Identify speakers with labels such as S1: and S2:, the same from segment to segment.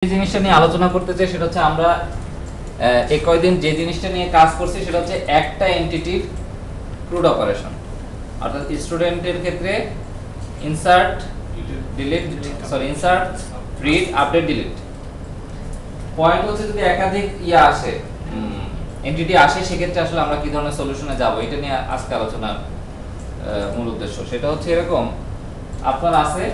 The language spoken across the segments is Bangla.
S1: যে জিনিসটা নিয়ে আলোচনা করতে চাই সেটা হচ্ছে আমরা এই কয়দিন যে জিনিসটা নিয়ে কাজ করছি সেটা হচ্ছে একটা এন্টিটির ক্রুড অপারেশন, অর্থাৎ স্টুডেন্টের ক্ষেত্রে insert read update delete. Point হচ্ছে যদি একাধিক আসে এন্টিটি আসে সেক্ষেত্রে আসলে আমরা কি ধরনের সলিউশনে যাব, এটা নিয়ে আজকে আলোচনার মূল উদ্দেশ্য। সেটা হচ্ছে এরকম, আপনার আছে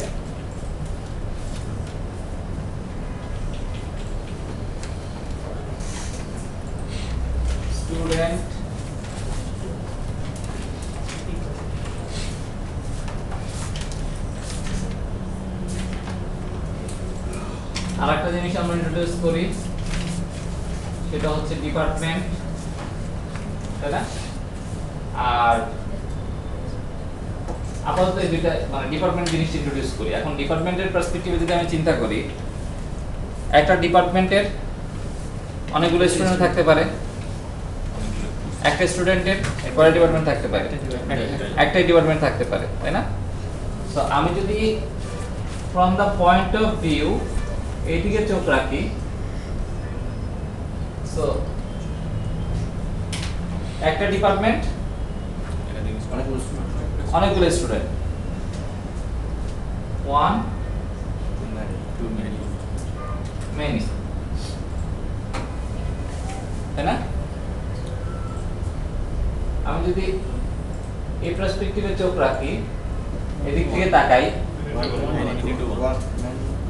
S1: স্টুডেন্ট আরেকটা জিনিস আমরা ইন্ট্রোডিউস করি সেটা হচ্ছে ডিপার্টমেন্ট, তাই না? আর আপাতত এই দুইটা মানে ডিপার্টমেন্ট জিনিস ইন্ট্রোডিউস করি। এখন ডিপার্টমেন্টের পার্সপেক্টিভে যদি আমি চিন্তা করি, একটা ডিপার্টমেন্টের অনেকগুলো স্টুডেন্ট থাকতে পারে, একটা স্টুডেন্টের কয়টা ডিপার্টমেন্ট থাকতে পারে? একটাই ডিপার্টমেন্ট থাকতে পারে, তাই না? সো আমি যদি from the point of view এইদিকে চোখ রাখি, সো একটা ডিপার্টমেন্ট অনেকগুলো স্টুডেন্ট, ওয়ান মেনি, তাই না? আমি যদি এই পার্সপেক্টিভে চোখ রাখি, এদিক থেকে তাকাই,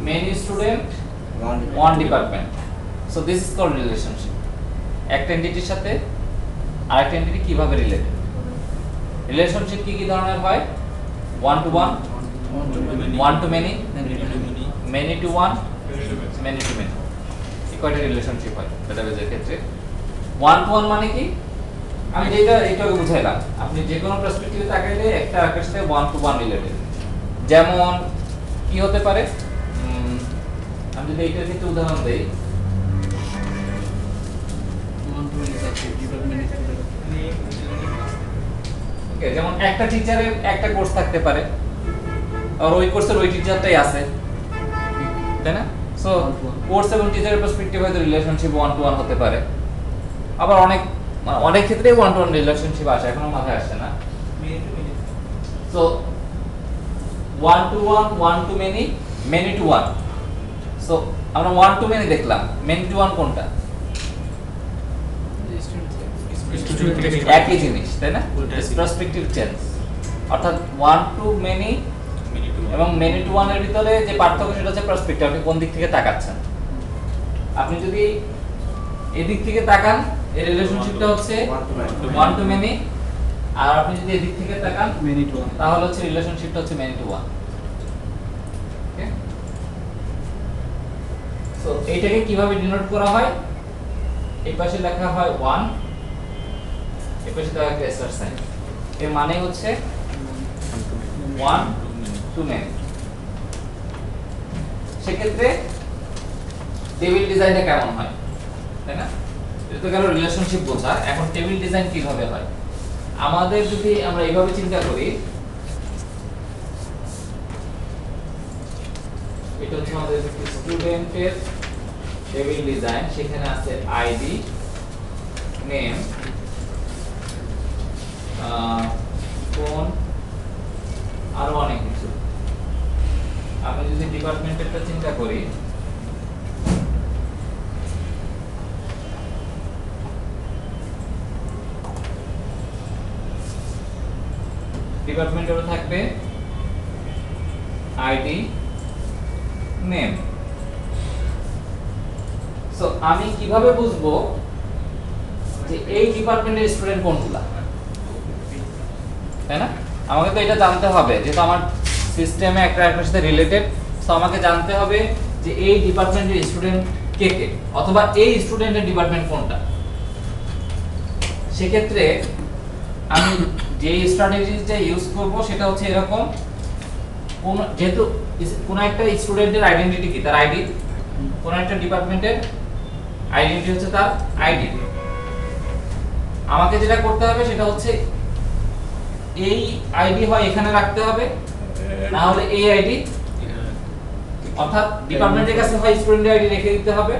S1: many student one department, so this is called relationship. একটা এন্টিটির সাথে আরেকটা এন্টিটি কিভাবে রিলেটেড। রিলেশনশিপ কি কি ধরনের হয়? One to one, one to many, many to one, many to many, এই কয়টা রিলেশনশিপ হয় ডেটাবেজের ক্ষেত্রে। ওয়ান টু ওয়ান মানে কি? আমি যেটা এইটাকে বুঝাইলাম, আপনি যে কোনো পার্সপেক্টিভে তাকাইলে একটা আরেকটার সাথে ওয়ান টু ওয়ান রিলেটেড। যেমন কি হতে পারে, আমি যদি এইটার ক্ষেত্রে উদাহরণ দেই, ওকে, যেমন একটা টিচারের একটা কোর্স থাকতে পারে, আর ওই কোর্সের ওই টিচারটাই আছে, তাই না? সো কোর্স এবং টিচারের পার্সপেক্টিভ হয়তো রিলেশনশিপ ওয়ান টু ওয়ান হতে পারে। আবার অনেক ক্ষেত্রে ওয়ান টু ওয়ান রিলেশনশিপ আসে, এখনো মাথায় আসছে না। So one to one, one to many, many to one. So আমরা ওয়ান টু মেনি দেখলাম, মেনি টু ওয়ান কোনটা? একই জিনিস, তাই না? পার্সপেক্টিভ চেঞ্জ, অর্থাৎ ওয়ান টু মেনি এবং মেনি টু ওয়ান এর ভিতরে যে পার্থক্য সেটা হচ্ছে পার্সপেক্টিভ, আপনি কোন দিক থেকে তাকাচ্ছেন। আপনি যদি এদিক থেকে তাকান, এই রিলেশনশিপটা হচ্ছে ওয়ান টু মেনি, আর আপনি যদি এদিক থেকে তাকান মেনি টু ওয়ান, তাহলে হচ্ছে রিলেশনশিপটা হচ্ছে many to one. Okay, so এইটাকে কিভাবে ডিনোট করা হয়? এই পাশে লেখা হয় 1, এই পাশে দেওয়া একটা স্টার সাইন। এর মানে হচ্ছে 1 টু মেনি। সেক্ষেত্রে টেবিল ডিজাইনটা কেমন হয়, তাই না? এটা তো গেল রিলেশনশিপ বোঝা। এখন টেবিল ডিজাইন কিভাবে হয়? আমাদের যদি আমরা এইভাবে চিন্তা করি, এটা হচ্ছে আমাদের স্টুডেন্টের টেবিল ডিজাইন, সেখানে আছে আইডি, নেম, ফোন, আরো অনেক কিছু। আমি যদি ডিপার্টমেন্টেরটা চিন্তা করি, ডিপার্টমেন্টেরও থাকবে আইডি, নেম। সো আমি কিভাবে বুঝবো যে এই ডিপার্টমেন্টের স্টুডেন্ট কোনগুলা, তাই না? আমাকে তো এটা জানতে হবে, যেহেতু আমার সিস্টেমে একটা একটার সাথে রিলেটেড। সো আমাকে জানতে হবে যে এই ডিপার্টমেন্টের স্টুডেন্ট কে কে, অথবা এই স্টুডেন্টের ডিপার্টমেন্ট কোনটা। সেক্ষেত্রে আমি যে স্ট্র্যাটেজিটা ইউজ করব সেটা হচ্ছে এরকম, যেহেতু কোন একটা স্টুডেন্টের আইডেন্টিটি কি? তার আইডি। কোন একটা ডিপার্টমেন্টের আইডেন্টিটি হচ্ছে তার আইডি। আমাকে যেটা করতে হবে সেটা হচ্ছে এই আইডি হয় এখানে রাখতে হবে, না হলে এই আইডি অর্থাৎ ডিপার্টমেন্টের কাছে হয় স্টুডেন্ট আইডি রেখে দিতে হবে,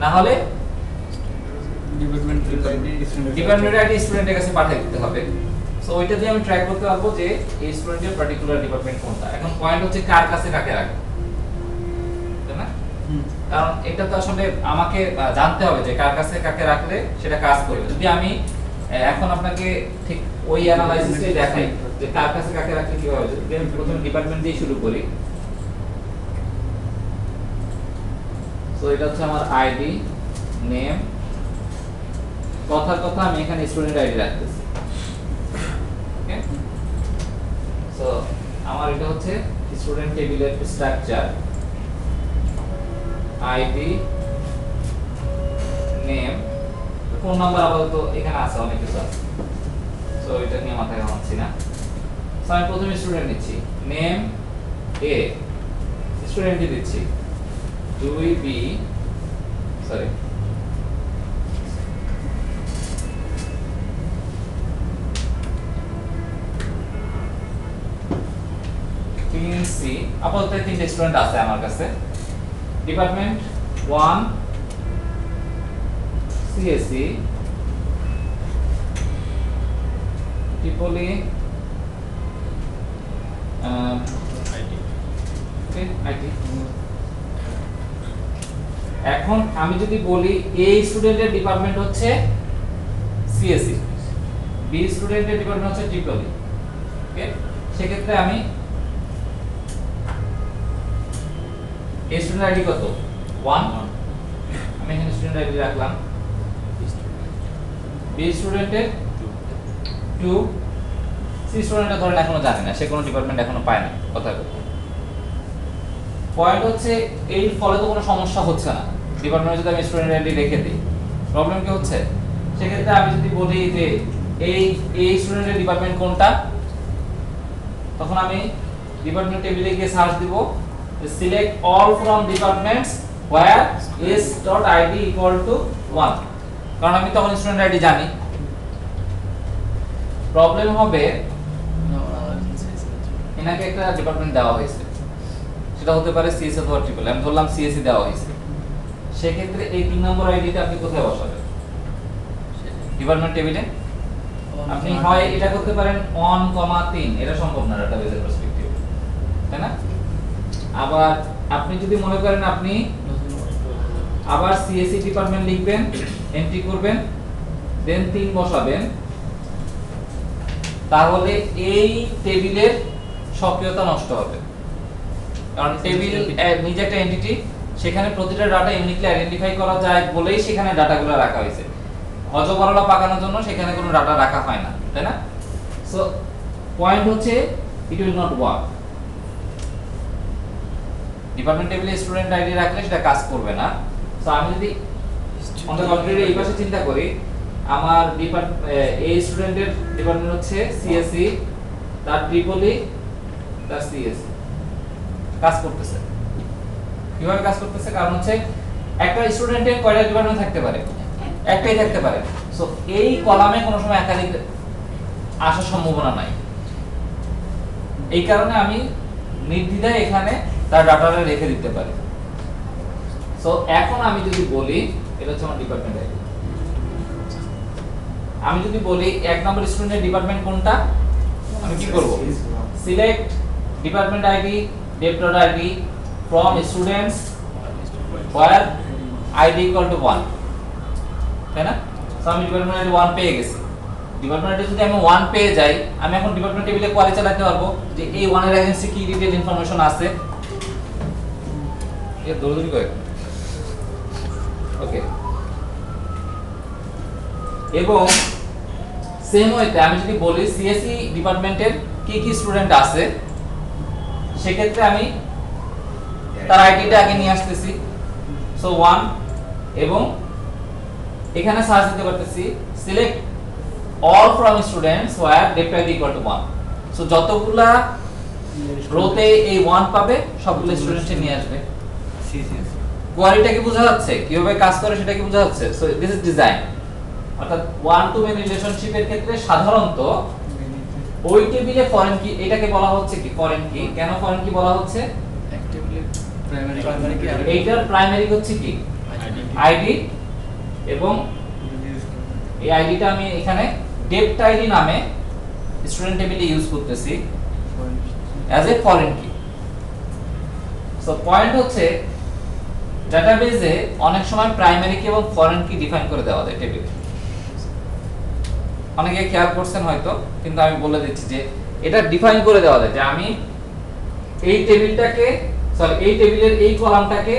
S1: না হলে ডিপার্টমেন্ট আইডি স্টুডেন্টের কাছে পাঠিয়ে দিতে হবে। সো ওইটা দিয়ে আমি ট্র্যাক করতে পারবো যে এই স্টুডেন্টের পার্টিকুলার ডিপার্টমেন্ট কোনটা। এখন পয়েন্ট হচ্ছে কার কাছে কাকে রাখবে, তাই না? কারণ এটা তো আসলে আমাকে জানতে হবে যে কার কাছে কাকে রাখলে সেটা কাজ করবে। যদি আমি এখন আপনাকে ঠিক ওই অ্যানালাইসিসটাই দেখাই যে কার কাছে কাকে রাখলে কি হবে, যদি আমি প্রথমে ডিপার্টমেন্ট দিয়ে শুরু করি। সো এটা হচ্ছে আমার আইডি নেম, কথার কথা আমি এখানে স্টুডেন্ট আইডি রাখতেছি। ওকে, সো আমার এটা হচ্ছে স্টুডেন্ট টেবিলের structure, ID name, phone number আপাতত এখানে আছে, অনেক কিছু আছে, সো এটা নিয়ে মাথায় ঘামাচ্ছি না। সো আমি প্রথমে স্টুডেন্ট নিচ্ছি, নেম এ, স্টুডেন্টই দিচ্ছি 2B, সরি 3C, আপাতত তিনটে স্টুডেন্ট আছে আমার কাছে। Department 1 CSE, Tripoli IT. এখন আমি যদি বলি এই স্টুডেন্টের ডিপার্টমেন্ট হচ্ছে CSE, বি স্টুডেন্টের ডিপার্টমেন্ট হচ্ছে ট্রিপলি, ওকে, সেক্ষেত্রে আমি এই স্টুডেন্ট আইডি কত 1, আমি এখানে স্টুডেন্ট আইডি রাখলাম। বি স্টুডেন্টের 2, সি স্টুডেন্টটা ধরেন এখনো জানে না, সে কোনো ডিপার্টমেন্ট এখনো পায় না, কথা বলবো। পয়েন্ট হচ্ছে এই ফলে তো কোনো সমস্যা হচ্ছে না, ডিপার্টমেন্টে যদি আমি স্টুডেন্ট আইডি রেখে দিই, প্রবলেম কি হচ্ছে? সেক্ষেত্রে আমি যদি বলি যে এই স্টুডেন্টের ডিপার্টমেন্ট কোনটা, তখন আমি ডিপার্টমেন্ট টেবিলে গিয়ে সার্চ দিব, select all from departments where is.id equal to 1, কারণ আমি তখন স্টুডেন্ট আইডি জানি। প্রবলেম হবে এনাকে একটা ডিপার্টমেন্ট দেওয়া হয়েছে, সেটা হতে পারে সিএসই অথবা ট্রিপল, আমি ধরলাম সিএসই দেওয়া হয়েছে, সেক্ষেত্রে এই 3 নম্বর আইডিটা আপনি কোথায় বসাবেন? ডিপার্টমেন্ট টেবিলে। আপনি হয় এটা করতে পারেন 1,3, এটা সম্ভব না ডাটাবেজের পার্সপেক্টিভ, তাই না? আবার আপনি যদি মনে করেন আপনি আবার সিএসই ডিপার্টমেন্ট লিখবেন, এন্ট্রি করবেন, দেন 3 বসাবেন, তাহলে এই টেবিলের সক্রিয়তা নষ্ট হবে। কারণ টেবিল নিজে একটা এন্টিটি, সেখানে প্রতিটা ডাটা ইউনিকলি আইডেন্টিফাই করা যায় বলেই সেখানে ডাটাগুলো রাখা হয়েছে। অজবরলা পাকানোর জন্য সেখানে কোনো ডাটা রাখা হয় না, তাই না? সো পয়েন্ট হচ্ছে it will not work. Department টেবিলে স্টুডেন্ট আইডি রাখলে সেটা কাজ করবে না। সো আমি যদি অন দ্য কন্ট্রারি এই পাশে চিন্তা করি, আমার এই স্টুডেন্টের ডিপার্টমেন্ট হচ্ছে সিএসই, তার ট্রিপলি, তার সিএসই, কাজ করতেছে। কিভাবে কাজ করতেছে? কারণ হচ্ছে একটা স্টুডেন্টের কয়টা ডিপার্টমেন্ট থাকতে পারে? একটাই থাকতে পারে। সো এই কলামে কোনো সময় একাধিক আসার সম্ভাবনা নাই, এই কারণে আমি নির্দ্বিধায় এখানে তার ডাটাটা রেখে দিতে পারি। সো এখন আমি যদি বলি, এটা হচ্ছে আমার ডিপার্টমেন্ট আইডি, আমি যদি বলি 1 নম্বর স্টুডেন্টের ডিপার্টমেন্ট কোনটা, আমি কি করব? Select department ID def.id from students where id equal to 1, তাই না? সো আমি ডিপার্টমেন্ট আইডি 1 পেয়ে গেছি। ডিপার্টমেন্ট আইডি যদি আমি 1 পেয়ে যাই, আমি এখন ডিপার্টমেন্ট টেবিলে কোয়ারি চালাতে পারবো যে এই 1 এর এজেন্সি কি ডিটেইল ইনফরমেশন আছে, এর দৌড়দৌড়ি করে, ওকে। এবং সেম ওয়েতে আমি যদি বলি সিএসই ডিপার্টমেন্টের কি কি স্টুডেন্ট আছে, সেক্ষেত্রে আমি তার আইডিটা আগে নিয়ে আসতেছি, সো 1, এবং এখানে সার্চ দিতে পারতেছি select all from students where def.id equal to 1, so যতগুলা রোতে এই 1 পাবে সবগুলো স্টুডেন্টে নিয়ে আসবে। কোয়ারিটা কি বোঝা যাচ্ছে? কিভাবে কাজ করে সেটা কি বোঝা যাচ্ছে? So this is design. অর্থাৎ ওয়ান টু মেনি রিলেশনশিপের ক্ষেত্রে সাধারণত ওই টেবিলে ফরেন কি, এটাকে বলা হচ্ছে কি ফরেন কি। কেন ফরেন কি বলা হচ্ছে?
S2: এক টেবিলে
S1: এইটার প্রাইমারি হচ্ছে কি আইডি, এবং এই আইডিটা আমি এখানে ডেপ্ট আইডি নামে স্টুডেন্ট টেবিলে ইউজ করতেছি অ্যাজ এ ফরেন কি। সো পয়েন্ট হচ্ছে ডাটাবেজে অনেক সময় প্রাইমারি কি এবং ফরেন কি ডিফাইন করে দেওয়া যায় টেবিলে। অনেকে খেয়াল করছেন হয়তো, কিন্তু আমি বলে দিচ্ছি যে এটা ডিফাইন করে দেওয়া যায় যে আমি এই টেবিলটাকে এই টেবিলের এই কলামটাকে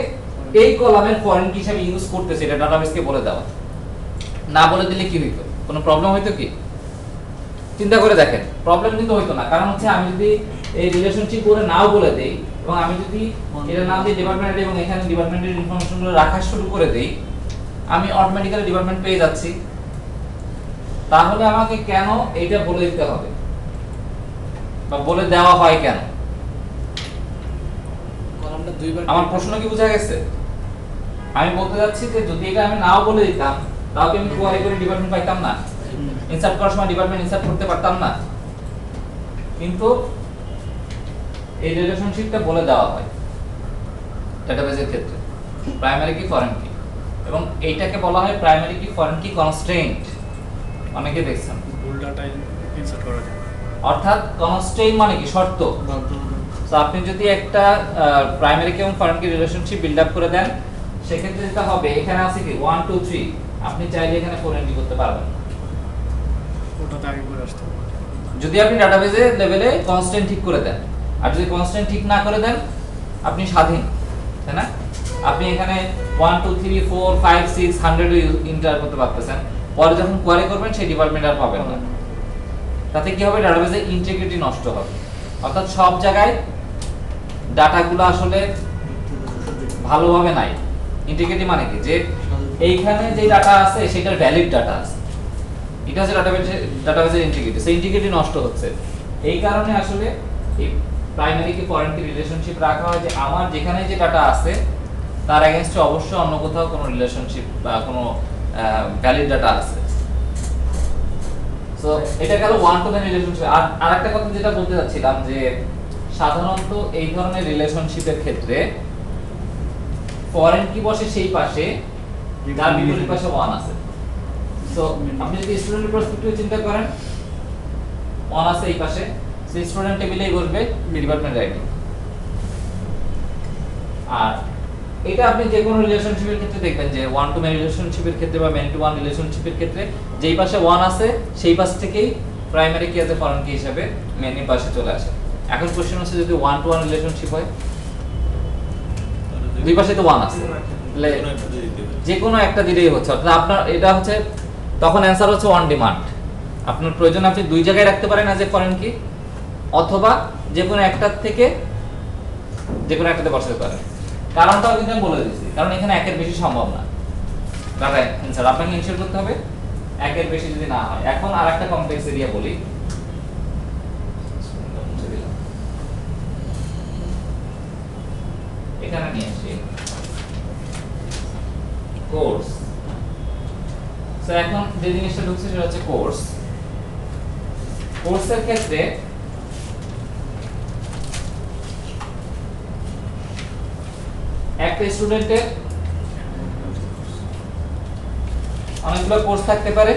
S1: এই কলামের ফরেন কি হিসেবে ইউজ করতেছি, এটা ডাটাবেসকে বলে দেওয়া। না বলে দিলে কি হইতো? কোনো প্রবলেম হইতো কি? চিন্তা করে দেখেন, প্রবলেম কিন্তু হইতো না। কারণ হচ্ছে আমি যদি এই রিলেশনশিপ করে নাও বলে দেই এবং আমি যদি এর নাম দিয়ে ডিপার্টমেন্ট এবং এখানে ডিপার্টমেন্টের ইনফরমেশনগুলো রাখা শুরু করে দেই, আমি অটোমেটিক্যালি ডিপার্টমেন্ট পেয়ে যাচ্ছি। তাহলে আমাকে কেন এইটা বলে দিতে হবে বা বলে দেওয়া হয় কেন? আমার প্রশ্ন কি বোঝা গেছে? আমি বলতে যাচ্ছি যে যদি এটা আমি নাও বলে দিতাম তাও কি আমি কোয়ারি করে ডিপার্টমেন্ট পাইতাম না? ইনসার্ট করার সময় ডিপার্টমেন্ট ইনসার্ট করতে পারতাম না? কিন্তু এই রিলেশনশিপটা বলে দেওয়া হয় ডাটাবেজের ক্ষেত্রে, প্রাইমারি কি ফরেন কি, এবং এইটাকে বলা হয় প্রাইমারি কি ফরেন কি কনস্ট্রেইনট। অনেকে দেখছেন
S2: ফুল ডাটা ইনসার্ট করা যায়,
S1: অর্থাৎ কনস্ট্রেইনট মানে কি শর্ত। তো আপনি যদি একটা প্রাইমারি কি এবং ফরেন কি রিলেশনশিপ বিল্ড আপ করে দেন, সেক্ষেত্রে যেটা হবে এখানে আছে কি 1 2 3, আপনি চাইলে এখানে ফরেন কি করতে পারবেন
S2: ওটাতে আগে করে আসতে হবে
S1: যদি আপনি ডাটাবেজে লেভেলে কনস্ট্যান্ট ঠিক করে দেন। আর যদি কনস্ট্যান্ট ঠিক না করে দেন, আপনি স্বাধীন, তাই না? আপনি এখানে 1 2 3 4 5 6 100 এন্টার করতে পারতেছেন, পরে যখন কোয়ারি করবেন সেই ডিপার্টমেন্ট আর পাবেন না। তাতে কি হবে? ডাটাবেজের ইন্টিগ্রিটি নষ্ট হবে। অর্থাৎ সব জায়গায় ডাটাগুলো আসলে ভালোভাবে নাই। ইন্টিগ্রিটি মানে কি? যে এইখানে যে ডাটা আছে সেটার ভ্যালিড ডাটা আছে, এটা হচ্ছে ডাটাবেজের ইন্টিগ্রিটি। সেই ইন্টিগ্রিটি নষ্ট হচ্ছে। এই কারণে আসলে এই প্রাইমারি কি ফরেন কি রিলেশনশিপ রাখা হয় যে আমার যেখানে যে ডাটা আছে তার এগেইনস্টে অবশ্যই অন্য কোথাও কোনো রিলেশনশিপ বা কোনো ভ্যালিড ডাটা আছে। সো এটা গেল ওয়ান টু মেনি রিলেশনশিপ। আর আরেকটা কথা যেটা বলতে যাচ্ছিলাম যে সাধারণত এই ধরনের রিলেশনশিপের ক্ষেত্রে ফরেন কি বসে সেই পাশে যার বিপরীত পাশে ওয়ান আছে। সো আপনি যদি স্টুডেন্টের পার্সপেক্টিভে চিন্তা করেন, ওয়ান আছে এই পাশে, সেই স্টুডেন্ট টেবিলেই বসবে ডিপার্টমেন্ট আইডি। আর এটা আপনি যে কোনো রিলেশনশিপের ক্ষেত্রে দেখবেন যে ওয়ান টু মেনি রিলেশনশিপের ক্ষেত্রে বা মেনি টু ওয়ান রিলেশনশিপের ক্ষেত্রে যেই পাশে ওয়ান আছে সেই পাশ থেকেই প্রাইমারি কি আছে ফরেন কি হিসেবে মেনি পাশে চলে আসে। এখন কোশ্চেন হচ্ছে যদি ওয়ান টু ওয়ান রিলেশনশিপ হয়, দুই পাশে তো ওয়ান আছে, তাহলে যে কোনো একটা দিলেই হচ্ছে। অর্থাৎ আপনার এটা হচ্ছে তখন অ্যানসার হচ্ছে অন ডিমান্ড। আপনার প্রয়োজন আপনি দুই জায়গায় রাখতে পারেন অ্যাজ এ ফরেন কি, অথবা যে কোনো একটার থেকে যে কোনো একটাতে বসাতে পারেন। কারণটাও কিন্তু আমি বলে দিয়েছি, কারণ এখানে একের বেশি সম্ভব না। ডাটা অ্যানসার আপনাকে ইনশিওর করতে হবে একের বেশি যদি না হয়। এখন আরেকটা কমপ্লেক্স এরিয়া বলি, এখানে নিয়ে আসি কোর্স। সো এখন যে জিনিসটা ঢুকছে সেটা হচ্ছে কোর্স। কোর্সের ক্ষেত্রে একটা স্টুডেন্টের অনেকগুলো কোর্স থাকতে পারে,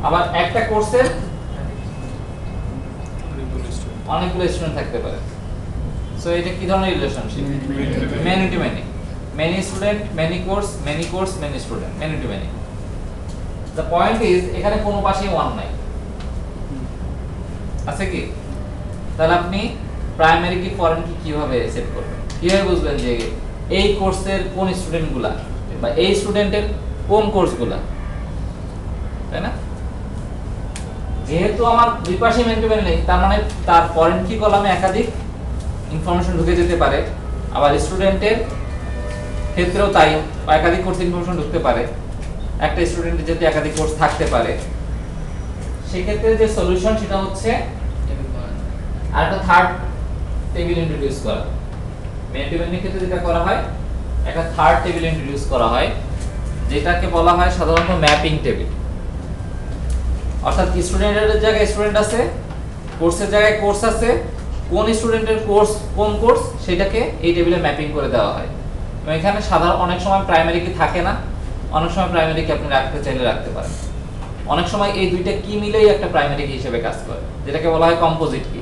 S1: আবার একটা কোর্সের অনেকগুলো স্টুডেন্ট থাকতে পারে। সো এটা কি ধরনের relationship? Many to many, many student many course, many course many student, many to many. The point is এখানে কোনো পাশেই ওয়ান নাই, আছে কি? তাহলে আপনি প্রাইমারি কি ফরেন কি কিভাবে সেট করবেন? কিভাবে বুঝবেন যে এই কোর্সের কোন স্টুডেন্টগুলা বা এই স্টুডেন্টের কোন কোর্সগুলা, তাই না? যেহেতু আমার দুই পাশে মেন টু মেন নেই, তার মানে তার ফরেন কি কলামে একাধিক ইনফরমেশন ঢুকে যেতে পারে। আবার স্টুডেন্টের ক্ষেত্রেও তাই, একাধিক কোর্স ইনফরমেশন ঢুকতে পারে। একটা স্টুডেন্টের যদি একাধিক কোর্স থাকতে পারে, সেক্ষেত্রে যে সলিউশন সেটা হচ্ছে আরেকটা থার্ড টেবিল ইন্ট্রোডিউস করা। মেন টু মেনের ক্ষেত্রে যেটা করা হয়, একটা থার্ড টেবিল ইন্ট্রোডিউস করা হয়, যেটাকে বলা হয় সাধারণত ম্যাপিং টেবিল। অর্থাৎ স্টুডেন্টের জায়গায় স্টুডেন্ট আছে, কোর্সের জায়গায় কোর্স আছে, কোন স্টুডেন্টের কোন কোর্স সেটাকে এই টেবিলে ম্যাপিং করে দেওয়া হয়। এবং এখানে সাধারণ অনেক সময় প্রাইমারি কি থাকে না, অনেক সময় প্রাইমারি কি আপনি রাখতে চাইলে রাখতে পারেন, অনেক সময় এই দুইটা কি মিলেই একটা প্রাইমারি কি হিসেবে কাজ করে, যেটাকে বলা হয় কম্পোজিট কি।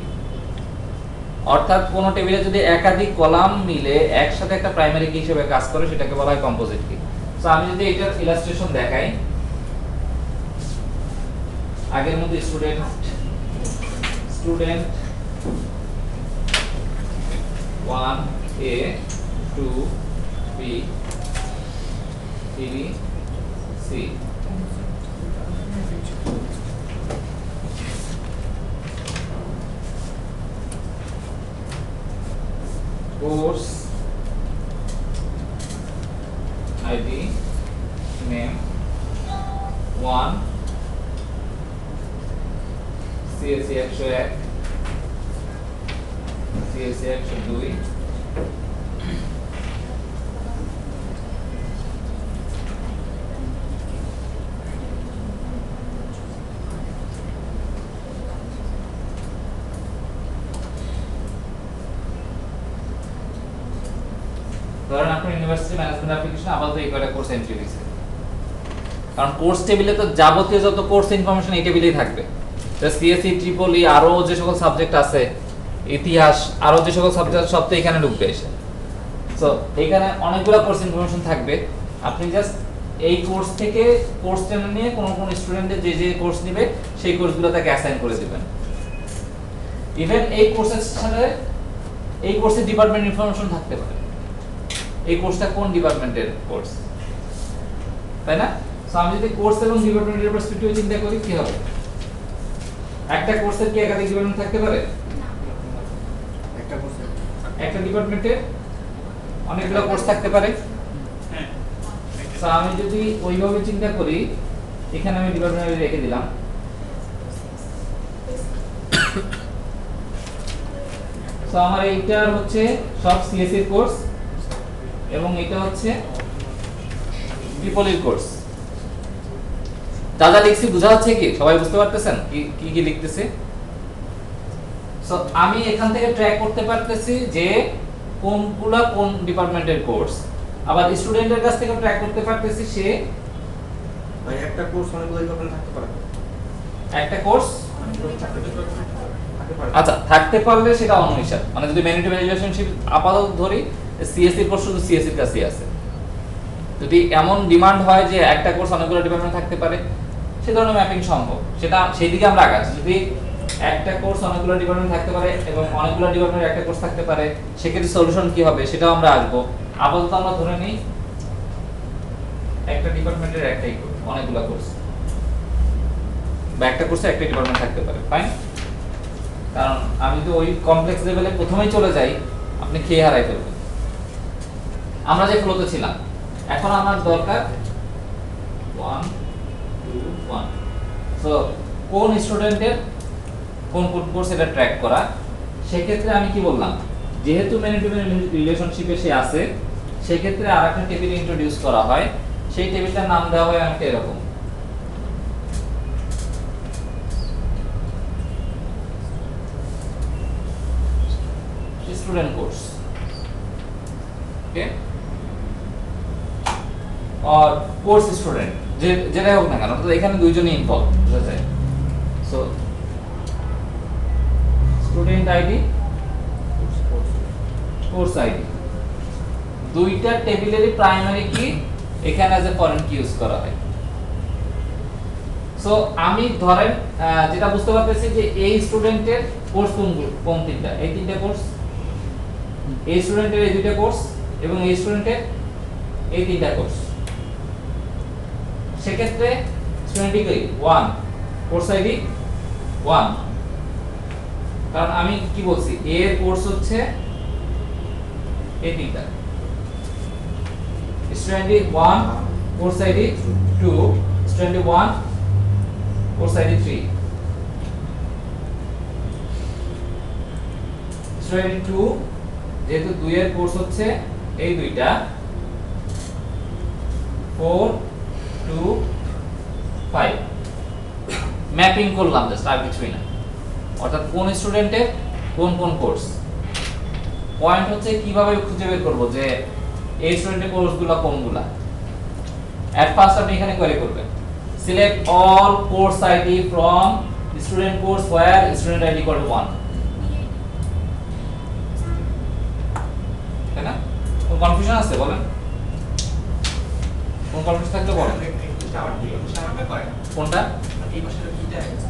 S1: অর্থাৎ কোন টেবিলে যদি একাধিক কলাম মিলে একসাথে একটা প্রাইমারি কি হিসেবে কাজ করে সেটাকে বলা হয় কম্পোজিট কি। সো আমি যদি এটার ইলাস্ট্রেশন দেখাই, আগের মতো student 1 A 2 B 3 C, course ID name 1 CSE 101 CSE 102 ধরেন আপনার ইউনিভার্সিটি ম্যানেজমেন্ট অ্যাপ্লিকেশন আপাতত এই কয়টা কোর্স এন্ট্রি দিয়েছে, কারণ কোর্স টেবিলে তো যাবতীয় যত কোর্স ইনফরমেশন এই টেবিলেই থাকবে। তো সিএসসি ট্রিপল ই আরো যে সকল সাবজেক্ট আছে, ইতিহাস আরো যে সকল সাবজেক্ট সব তো এখানে ঢুকবে এসে। সো এখানে অনেকগুলো কোর্স ইনফরমেশন থাকবে, আপনি জাস্ট এই কোর্স থেকে কোর্স টেনে নিয়ে কোন কোন স্টুডেন্টের যে যে কোর্স নেবে সেই কোর্সগুলো তাকে অ্যাসাইন করে দিবেন। ইভেন এই কোর্সের সাথে এই কোর্সের ডিপার্টমেন্ট ইনফরমেশন থাকতে পারে, এই কোর্সটা কোন ডিপার্টমেন্টের কোর্স, তাই না? সো আমি যদি কোর্স এবং ডিপার্টমেন্টের পার্সপেক্টিভে চিন্তা করি কি হবে, একটা কোর্সের কি একাধিক ডিপার্টমেন্ট থাকতে পারে? একটা ডিপার্টমেন্টে অনেকগুলো কোর্স থাকতে পারে।
S2: হ্যাঁ,
S1: সো আমি যদি ওইভাবে চিন্তা করি, এখানে আমি ডিপার্টমেন্ট রেখে দিলাম। সো আমার এইটার হচ্ছে সব সিএসসি এর কোর্স এবং এটা হচ্ছে ট্রিপল ই কোর্স। দাদা লিখছি বোঝা যাচ্ছে কি? সবাই বুঝতে পারতেছেন কি কি লিখতেছি? সো আমি এখান থেকে ট্র্যাক করতে পারতেছি যে কোনগুলা কোন ডিপার্টমেন্টের কোর্স, আবার স্টুডেন্টের কাছ থেকে ট্র্যাক করতে পারতেছি সে
S3: ভাই একটা কোর্স অনেকগুলো ডিপার্টমেন্ট থাকতে পারে,
S1: একটা কোর্স
S3: থাকতে পারে।
S1: আচ্ছা থাকতে পারলে সেটা অন্য হিসাব, মানে যদি ম্যানেজ রিলেশনশিপ আপাতত ধরি সিএসসি কোর্স শুধু সিএসসি এর কাছেই আছে। যদি এমন ডিমান্ড হয় যে একটা কোর্স অনেকগুলো ডিপার্টমেন্ট থাকতে পারে, সে ধরনের ম্যাপিং সম্ভব, সেটা সেই দিকে আমরা আগাচ্ছি। যদি একটা কোর্স অনেকগুলো ডিপার্টমেন্ট থাকতে পারে এবং অনেকগুলো ডিপার্টমেন্টের একটা কোর্স থাকতে পারে, সেক্ষেত্রে সলিউশন কি হবে সেটাও আমরা আসবো। আপাতত আমরা ধরে নিই একটা ডিপার্টমেন্টের একটাই কোর্স, অনেকগুলো কোর্স, বা একটা কোর্সে একটা ডিপার্টমেন্ট থাকতে পারে, ফাইন। কারণ আমি তো ওই কমপ্লেক্স লেভেলে প্রথমেই চলে যাই, আপনি খেয়ে হারাই ফেলবেন। আমরা যে ফ্লোতে ছিলাম, এখন আমার দরকার 1 2 1। সো কোন স্টুডেন্টের কোন কোন কোর্স এটা ট্র্যাক করা, সেক্ষেত্রে আমি কি বললাম, যেহেতু ম্যানেজমেন্ট রিলেশনশিপে সে আছে, সেক্ষেত্রে আরেকটা টেবিল ইন্ট্রোডিউস করা হয়, সেই টেবিলটার নাম দেওয়া হয় আমাকে এরকম, স্টুডেন্ট কোর্স, ওকে, আর কোর্স স্টুডেন্ট যেটাই হোক না কেন, তো এখানে দুইজনই ইনভলভ, বুঝা যায়। So student ID, course ID, দুইটা টেবিলেরই প্রাইমারি কি এখানে অ্যাজ এ ফরেন কি ইউজ করা হয়। সো আমি ধরেন যেটা বুঝতে পারতেছি যে এই স্টুডেন্টের কোর্স কোন তিনটা, এই তিনটা কোর্স, এই স্টুডেন্টের এই দুইটা কোর্স এবং এই স্টুডেন্টের এই তিনটা কোর্স। সেক্ষেত্রে স্টুডেন্ট কি 1, কোর্স আইডি 1, কারণ আমি কি বলছি এ এর কোর্স হচ্ছে এই তিনটা, student 1 course ID 2, student 1 course ID 3, student 2 যেহেতু 2 এর কোর্স হচ্ছে এই দুইটা 4 2 5, ম্যাপিং করলাম জাস্ট আর কিছুই না। অর্থাৎ কোন স্টুডেন্টের কোন কোন কোর্স। পয়েন্ট হচ্ছে কিভাবে খুঁজে বের করব যে এই স্টুডেন্টের কোর্সগুলো কোনগুলা। এট ফার্স্ট আপনি এখানে কোয়েরি করবেন select all course ID from student course where student ID equal to 1, তাই না? কোন কনফিউশন আছে বলেন, কোন কনফিউশন থাকলে বলেন। কোনটা?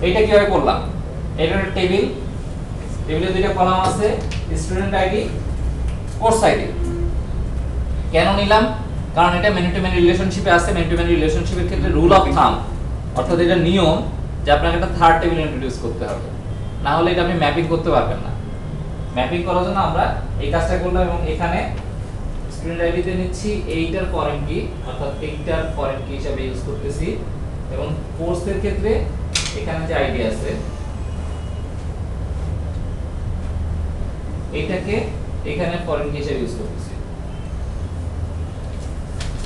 S1: এইটা কিভাবে করলাম, এটা একটা টেবিল, টেবিলে দুইটা কলাম আছে, স্টুডেন্ট আইডি, কোর্স আইডি। কেন নিলাম? কারণ এটা মেনি টু মেনি রিলেশনশিপে আছে। মেনি টু মেনি রিলেশনশিপের ক্ষেত্রে রুল অফ থাম, অর্থাৎ এটা নিয়ম যে আপনাকে একটা থার্ড টেবিল ইন্ট্রোডিউস করতে হবে, না হলে এটা আপনি ম্যাপিং করতে পারবেন না। ম্যাপিং করার জন্য আমরা এই কাজটা করলাম এবং এখানে স্টুডেন্ট আইডিতে নিচ্ছি এইটার ফরেন কি, অর্থাৎ এইটার ফরেন কি হিসাবে ইউজ করতেছি, এবং কোর্সের ক্ষেত্রে এখানে যে আইডি আছে এইটাকে এখানে ফরেন কি হিসাবে ইউজ করতেছি।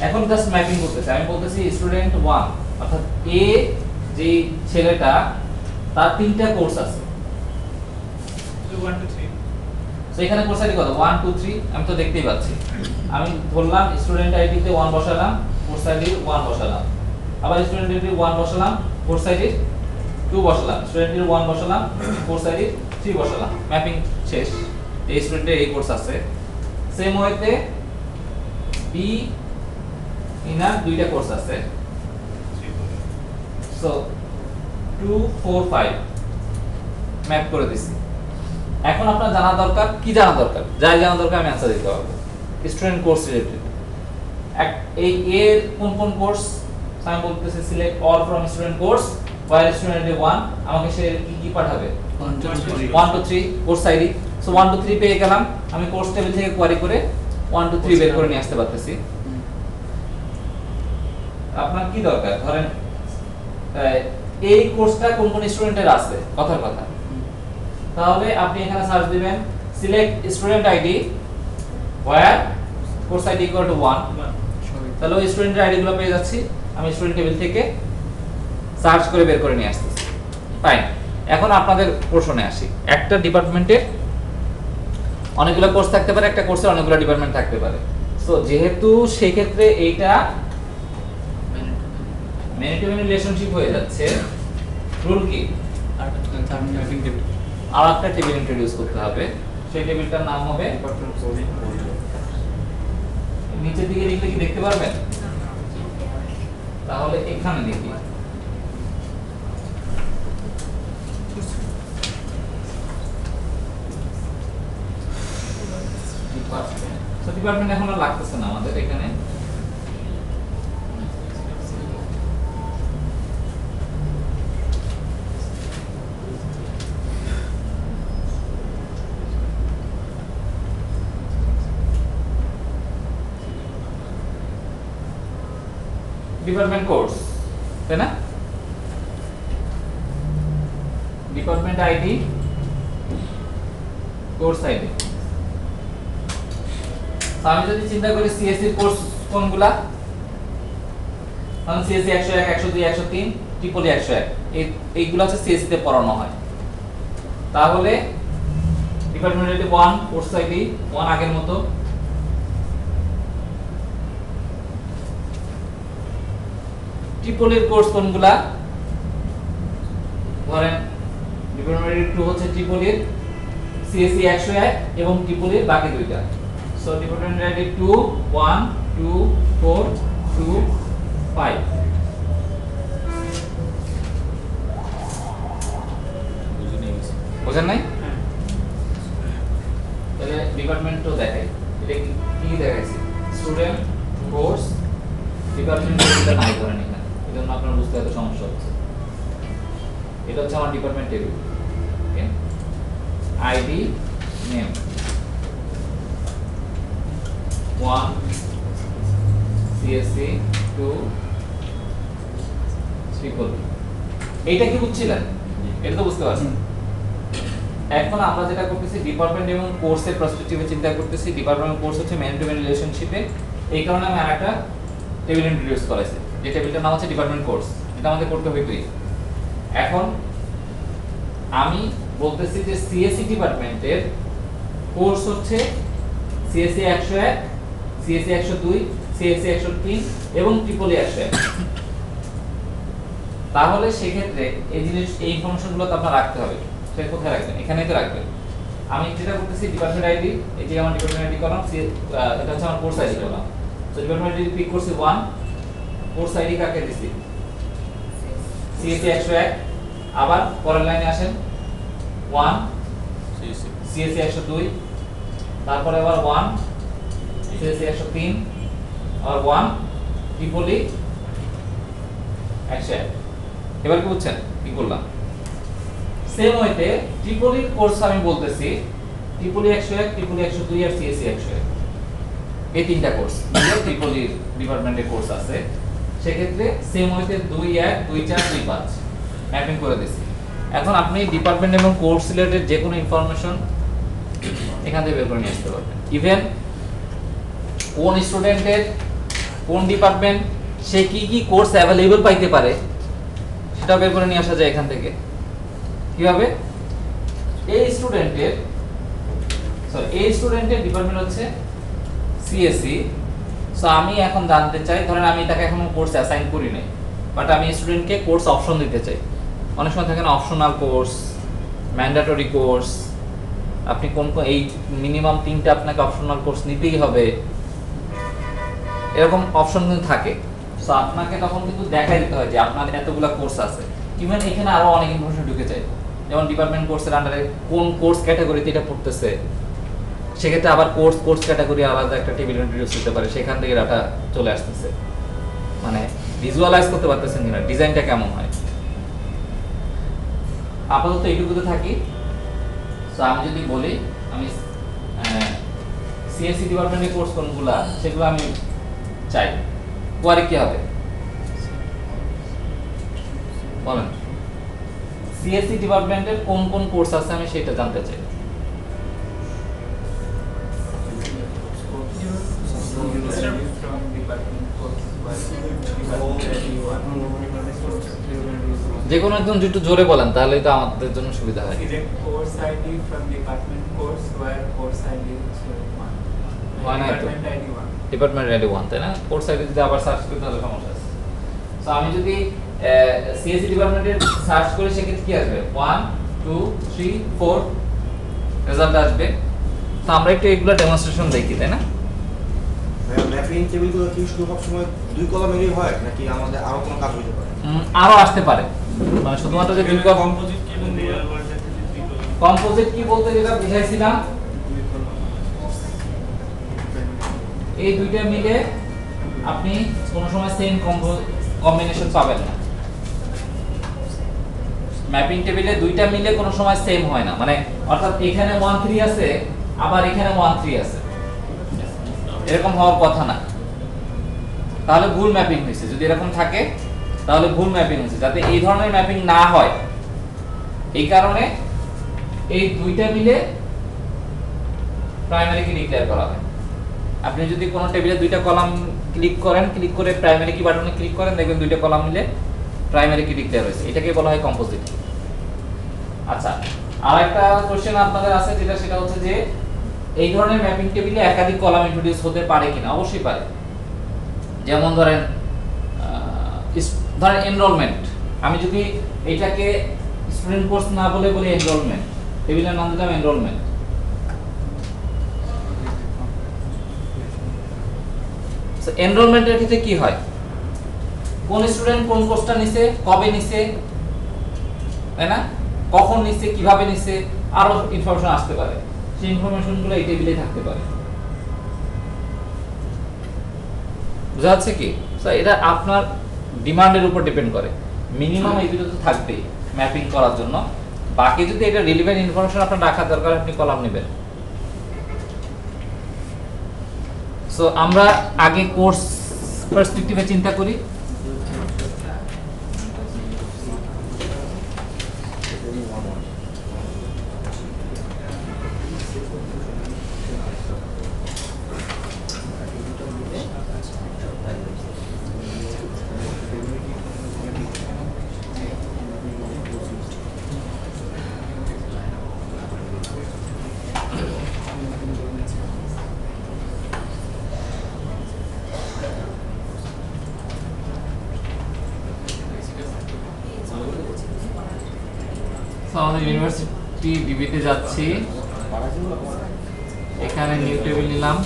S1: এখন জাস্ট ম্যাপিং করতেছি, আমি বলতেছি স্টুডেন্ট 1 অর্থাৎ এ যে ছেলেটা তার তিনটা কোর্স আছে,
S2: 1 2 3
S1: তো এখানে কোর্স আইডি কত 1 2 3 আমি তো দেখতেই পাচ্ছি। আমি ধরলাম স্টুডেন্ট আইডিতে 1 বসালাম, কোর্স আইডি 1 বসালাম, আবার স্টুডেন্ট আইডি 1 বসালাম, কোর্স আইডি 2 বসালাম, স্টুডেন্ট আইডি 1 বসালাম, কোর্স আইডি 3 বসালাম, ম্যাপিং শেষ। এই স্টুডেন্টের এই কোর্স আছে। সেম ওয়েতে বি ইনার দুইটা কোর্স আছে, সো 2 4 5 ম্যাপ করে দিছি। এখন আপনার জানা দরকার, কি জানা দরকার, যাই জানা দরকার আমি অ্যানসার দিতে পারবো। স্টুডেন্ট কোর্স রিলেটেড এই এর কোন কোন কোর্স, আমি বলতেছি select all from student course where student ID 1, আমাকে সে কি কি পাঠাবে 1 2 3 কোর্স আইডি। সো 1 2 3 পেয়ে গেলাম, আমি কোর্স টেবিল থেকে কোয়ারি করে 1 2 3 বের করে নিয়ে আসতে পারতেছি। আপনার কি দরকার, ধরেন এই কোর্সটা কোন কোন স্টুডেন্টের আছে, কথার কথা, তাহলে আপনি এখানে সার্চ দিবেন select student ID where course ID equal to 1, তাহলে ওই স্টুডেন্টের আইডি গুলো পেয়ে যাচ্ছি। আমি স্টুডেন্ট টেবিল থেকে সার্চ করে বের করে নিয়ে আসতেছি। ফাইন, এখন আপনাদের পোর্শনে আসি। একটা ডিপার্টমেন্টের অনেকগুলো কোর্স থাকতে পারে, একটা কোর্সে অনেকগুলো ডিপার্টমেন্ট থাকতে পারে। সো যেহেতু সেই ক্ষেত্রে এইটা মেনি টু মেনি রিলেশনশিপ হয়ে যাচ্ছে, রুল কি আর একটা টেবিল ইন্ট্রোডিউস করতে হবে। সেই টেবিলটার নাম হবে, নিচের দিকে দেখলে কি দেখতে পারবেন? তাহলে এখানে দেখি ডিপার্টমেন্ট এখন আর লাগতেছে না আমাদের এখানে। ডিপার্টমেন্ট কোর্স, তাই না? Department ID, course ID. আমি যদি চিন্তা করি সিএসসি কোর্স কোনগুলা, মানে সিএসসি 101 102 103 ট্রিপলি 101, এইগুলো হচ্ছে সিএসসি তে পড়ানো হয়। তাহলে ডিপার্টমেন্ট আইডি 1, কোর্স আইডি 1 আগের মতো। ট্রিপলির কোর্স কোনগুলা, ধরেন ডিপার্টমেন্ট আইডি 2 হচ্ছে ট্রিপলির, সিএসসি 101 এবং ট্রিপলির বাকি দুইটা। So department ID 2 1 2 4 2 5। বুঝেন নাই? তাহলে ডিপার্টমেন্ট তো দেখাই, এটা কি দেখাইছি, স্টুডেন্ট কোর্স ডিপার্টমেন্ট টেবিলটা নাই ধরেন এখানে, এজন্য আপনার বুঝতে এত সমস্যা হচ্ছে। এটা হচ্ছে আমার ডিপার্টমেন্ট টেবিল, ওকে, আইডি নেম 1 CSC 2 ট্রিপল। এইটা কি বুঝছিলেন? এটা তো বুঝতে পারছেন। এখন আমরা যেটা করতেছি ডিপার্টমেন্ট এবং কোর্সের পার্সপেক্টিভে চিন্তা করতেছি। ডিপার্টমেন্ট কোর্স হচ্ছে মেন টু মেন রিলেশনশিপে, এই কারণে আমি আরেকটা টেবিল ইন্ট্রোডিউস করেছি, যে টেবিলটার নাম হচ্ছে ডিপার্টমেন্ট কোর্স। এটা আমাদের করতে হইতই। এখন আমি বলতেছি যে সিএসসি ডিপার্টমেন্টের কোর্স হচ্ছে সিএসসি 101, সিএসসি 102, সিএসসি 103 এবং ট্রিপল ই 101। তাহলে সেক্ষেত্রে এই ইনফরমেশনগুলো তো আপনার রাখতে হবে। সেটা কোথায় রাখবেন? এখানেই তো রাখবেন। আমি যেটা করতেছি ডিপার্টমেন্ট আইডি, এই যে আমার ডিপার্টমেন্ট আইডি কলাম, এটা হচ্ছে আমার কোর্স আইডি কলাম। তো ডিপার্টমেন্ট আইডি পিক করছি 1, কোর্স আইডি কাকে দিছি? সিএসসি 101। আবার পরের লাইনে আসেন 1 সিএসসি 102, তারপরে আবার 1 সিএসসি 103, আর 1 ট্রিপল ই 101। এবার কি বুঝছেন কি করলাম? সেম ওয়েতে ট্রিপল ই কোর্স আমি বলতেছি ট্রিপল ই 101, ট্রিপল ই 102 আর সিএসসি 101, এই তিনটা কোর্স মিলে ট্রিপল ই ডিপার্টমেন্টের কোর্স আছে। সেক্ষেত্রে সেম ওয়েতে 2 1 2 4 2 5 ম্যাপিং করে দিছি। এখন আপনি ডিপার্টমেন্ট এবং কোর্স রিলেটেড যে কোনো ইনফরমেশন এখান থেকে বের করে নিয়ে আসতে পারবেন। ইভেন কোন স্টুডেন্টের কোন ডিপার্টমেন্ট সে কি কি কোর্স অ্যাভেলেবল পাইতে পারে সেটা বের করে নিয়ে আসা যায় এখান থেকে। কিভাবে? এই স্টুডেন্টের ডিপার্টমেন্ট হচ্ছে সিএসসি। সো আমি এখন জানতে চাই, ধরেন আমি তাকে এখনো কোর্স অ্যাসাইন করি নাই, বাট আমি স্টুডেন্টকে কোর্স অপশন দিতে চাই। অনেক সময় থাকে না অপশনাল কোর্স, ম্যান্ডেটরি কোর্স, আপনি কোন কোন এই মিনিমাম 3টা আপনাকে অপশনাল কোর্স নিতেই হবে, এরকম অপশন কিন্তু থাকে। সো আপনাকে তখন কিন্তু দেখাই দিতে হয় যে আপনার এতগুলা কোর্স আছে। ইভেন এখানে আরো অনেক ইনফরমেশন ঢুকে যায়, যেমন ডিপার্টমেন্ট কোর্সের আন্ডারে কোন কোর্স ক্যাটাগরিতে এটা পড়তেছে, সেক্ষেত্রে আবার কোর্স ক্যাটাগরি আলাদা একটা টেবিল ইন্ট্রোডিউস হতে পারে, সেখান থেকে ডাটা চলে আসতেছে। মানে ভিজুয়ালাইজ করতে পারতেছেন কিনা, ডিজাইনটা কেমন হয়। আপাতত এইটুকুতে থাকি। সো আমি যদি বলি আমি সিএসসি ডিপার্টমেন্টের কোর্স কোনগুলা সেগুলো আমি চাই, পরে কি হবে বলেন? সিএসসি ডিপার্টমেন্টের কোন কোন কোর্স আছে আমি সেটা জানতে চাই। যে কোনো একদম একটু জোরে বলেন, তাহলেই তো আমাদের জন্য সুবিধা হয়।
S2: Course ID from department course where course ID is 1.
S1: Department ID 1, তাই না? কোর্স আইডি যদি আবার সার্চ করি তাহলে সমস্যা আছে। সো আমি যদি সিএসসি ডিপার্টমেন্টের সার্চ করি সেক্ষেত্রে কি আসবে? 1 2 3 4 রেজাল্ট আসবে। তো আমরা একটু এগুলো ডেমনস্ট্রেশন দেখি, তাই না?
S3: ম্যাপিং টেবিলগুলো কি শুধু সবসময় 2 কলামেরই হয় নাকি আমাদের আরো কোনো কাজ হতে পারে?
S1: আরো আসতে পারে, মানে শুধুমাত্র যে দুই
S2: কম্পোজিট কি এবং রিয়েল ওয়ার্ল্ড
S1: কম্পোজিট কি বলতে যেটা বুঝাইছিলাম, এই দুইটা মিলে আপনি কোনো সময় সেম কম্বিনেশন পাবেন না। ম্যাপিং টেবিলে দুইটা মিলে কোনো সময় সেম হয় না, মানে অর্থাৎ এখানে 1 3 আছে আবার এখানে 1 3 আছে, এরকম হওয়ার কথা না। তাহলে ভুল ম্যাপিং হয়েছে। যদি এরকম থাকে তাহলে ভুল ম্যাপিং হয়েছে। যাতে এই ধরনের ম্যাপিং না হয় এই কারণে এই দুইটা মিলে প্রাইমারি কি ডিক্লেয়ার করা হয়। আপনি যদি কোনো টেবিলে দুইটা কলাম ক্লিক করেন, ক্লিক করে প্রাইমারি কি বাটনে ক্লিক করেন, দেখবেন দুইটা কলাম মিলে প্রাইমারি কি ডিক্লেয়ার হয়েছে। এটাকে বলা হয় কম্পোজিট। আচ্ছা, আরেকটা কোশ্চেন আপনাদের আছে যেটা সেটা হচ্ছে যে এই ধরনের ম্যাপিং টেবিলে একাধিক কলাম ইন্ট্রোডিউস হতে পারে কিনা? অবশ্যই পারে। যেমন ধরেন এনরোলমেন্ট, আমি যদি এটাকে স্টুডেন্ট কোর্স না বলে বলি এনরোলমেন্ট, টেবিলের নাম দিলাম এনরোলমেন্ট। সো এনরোলমেন্টের ক্ষেত্রে কি হয়? কোন স্টুডেন্ট কোন কোর্সটা নিছে, কবে নিছে, তাই না? কখন নিছে, কিভাবে নিছে, আরো ইনফরমেশন আসতে পারে। সেই ইনফরমেশনগুলো এই টেবিলে থাকতে পারে। বুঝা যাচ্ছে কি? সো এটা আপনার ডিমান্ডের উপর ডিপেন্ড করে। মিনিমাম এই দুটো তো থাকবেই ম্যাপিং করার জন্য। বাকি যদি এটা রিলেভেন্ট ইনফরমেশন আপনার রাখার দরকার, আপনি কলাম নেবেন। সো আমরা আগে কোর্স পার্সপেক্টিভে চিন্তা করি। আমাদের ইউনিভার্সিটি ডিবিতে যাচ্ছি, এখানে নিউ টেবিল নিলাম,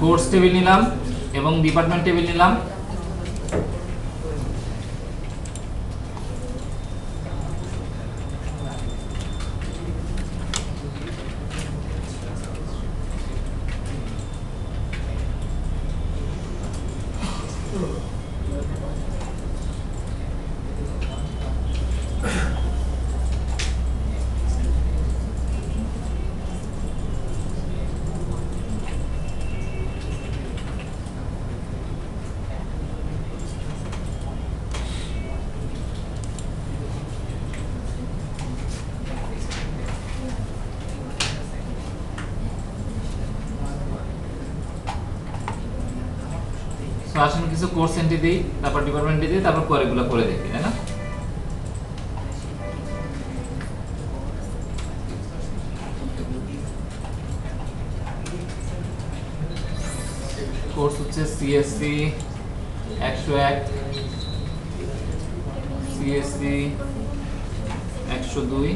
S1: কোর্স টেবিল নিলাম এবং ডিপার্টমেন্ট টেবিল নিলাম। তো আসলে কিছু কোর্স এন্ট্রি দিই, তারপর ডিপার্টমেন্ট দিই, তারপর পরেগুলো করে দেখি, তাই না? কোর্স হচ্ছে সিএসসি 101, সিএসসি 102,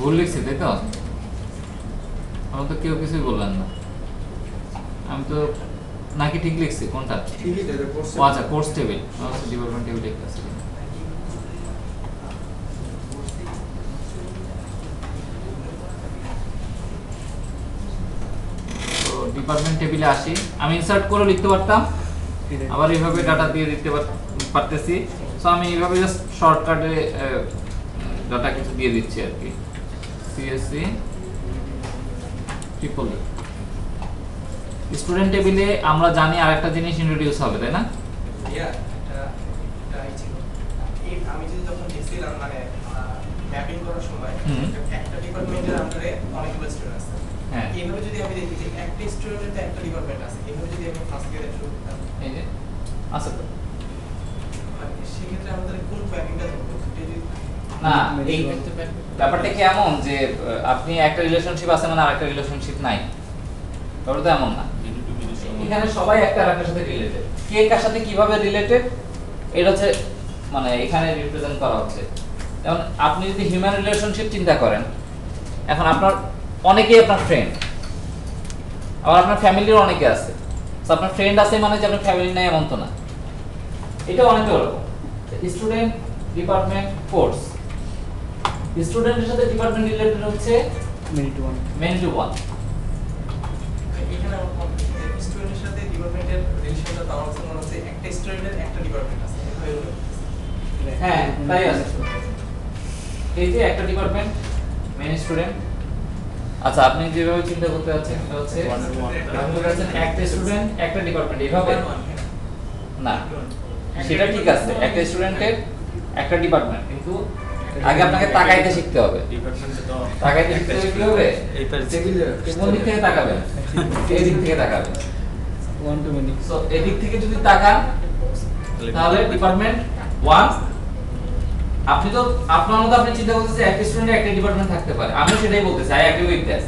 S1: ভুল লিখছি তাই তো? আমার তো কেউ কিছুই বললেন না, আমি তো নাকি ঠিক লিখছি কোনটা? ও আচ্ছা, কোর্স টেবিল, ডিপার্টমেন্ট টেবিল লিখতেছি। তো ডিপার্টমেন্ট টেবিলে আসি, আমি ইনসার্ট করে লিখতে পারতাম, আবার এইভাবে ডাটা দিয়ে দিতে পারতেছি। সো আমি এইভাবে জাস্ট শর্টকাটে ডাটা কিছু দিয়ে দিচ্ছি আর কি। সিএসসি ট্রিপল স্টুডেন্ট টেবিলে আমরা জানি আরেকটা জিনিস ইন্ট্রোডিউস হবে, তাই না?
S4: আমি যদি যখন দেখছিলাম মানে ম্যাপিং করার সময় একটা ডিপার্টমেন্টের আন্ডারে অনেকগুলো স্টুডেন্ট আছে।
S1: হ্যাঁ,
S4: এইভাবে যদি আমি দেখি যে একটা স্টুডেন্টের একটা ডিপার্টমেন্ট আছে, এইভাবে যদি আমি ফার্স্ট ইয়ারে শুরু করতাম,
S1: এই যে আচ্ছা, তো
S4: মানে সেক্ষেত্রে আমাদের কোন ম্যাপিংটা ধরবো?
S1: না, এই ব্যাপারটা কি এমন যে আপনি একটা রিলেশনশিপ আছে মানে আরেকটা রিলেশনশিপ নাই, ব্যাপারটা তো এমন না। এখানে সবাই একটা আরেকটার সাথে রিলেটেড, কে কার সাথে কিভাবে রিলেটেড এটা হচ্ছে মানে এখানে রিপ্রেজেন্ট করা হচ্ছে। যেমন আপনি যদি হিউম্যান রিলেশনশিপ চিন্তা করেন, এখন আপনার অনেকেই আপনার ফ্রেন্ড, আবার আপনার ফ্যামিলির অনেকে আছে। তো আপনার ফ্রেন্ড আছে মানে যে আপনার ফ্যামিলি নাই এমন তো না, এটা অনেকে ওরকম। স্টুডেন্ট, ডিপার্টমেন্ট, কোর্স, স্টুডেন্টের সাথে ডিপার্টমেন্ট রিলেটেড হচ্ছে মেনি টু ওয়ান।
S4: এখানে আমার স্টুডেন্টের সাথে ডিপার্টমেন্টের রিলেশনটা তো আমার কাছে মনে হচ্ছে একটা স্টুডেন্টের একটা ডিপার্টমেন্ট আছে, এভাবে হলো।
S1: হ্যাঁ, তাই আছে। এই যে একটা ডিপার্টমেন্ট, মেন স্টুডেন্ট। আচ্ছা, আপনি যেভাবে চিন্তা করতে যাচ্ছেন এটা হচ্ছে একটা স্টুডেন্ট একটা ডিপার্টমেন্ট, এইভাবে না, সেটা ঠিক আছে, একটা স্টুডেন্টের একটা ডিপার্টমেন্ট, কিন্তু আগে আপনাকে তাকাইতে শিখতে হবে। তাকাইতে শিখতে হবে কি হবে? কোন দিক থেকে তাকাবেন? এই দিক থেকে তাকাবেন। সো এই দিক থেকে যদি তাকান তাহলে ডিপার্টমেন্ট 1। আপনি তো আপনার মতো আপনি চিন্তা করতেছেন একটা স্টুডেন্ট একটা ডিপার্টমেন্ট থাকতে পারে, আমি সেটাই বলতেছি, I agree with that.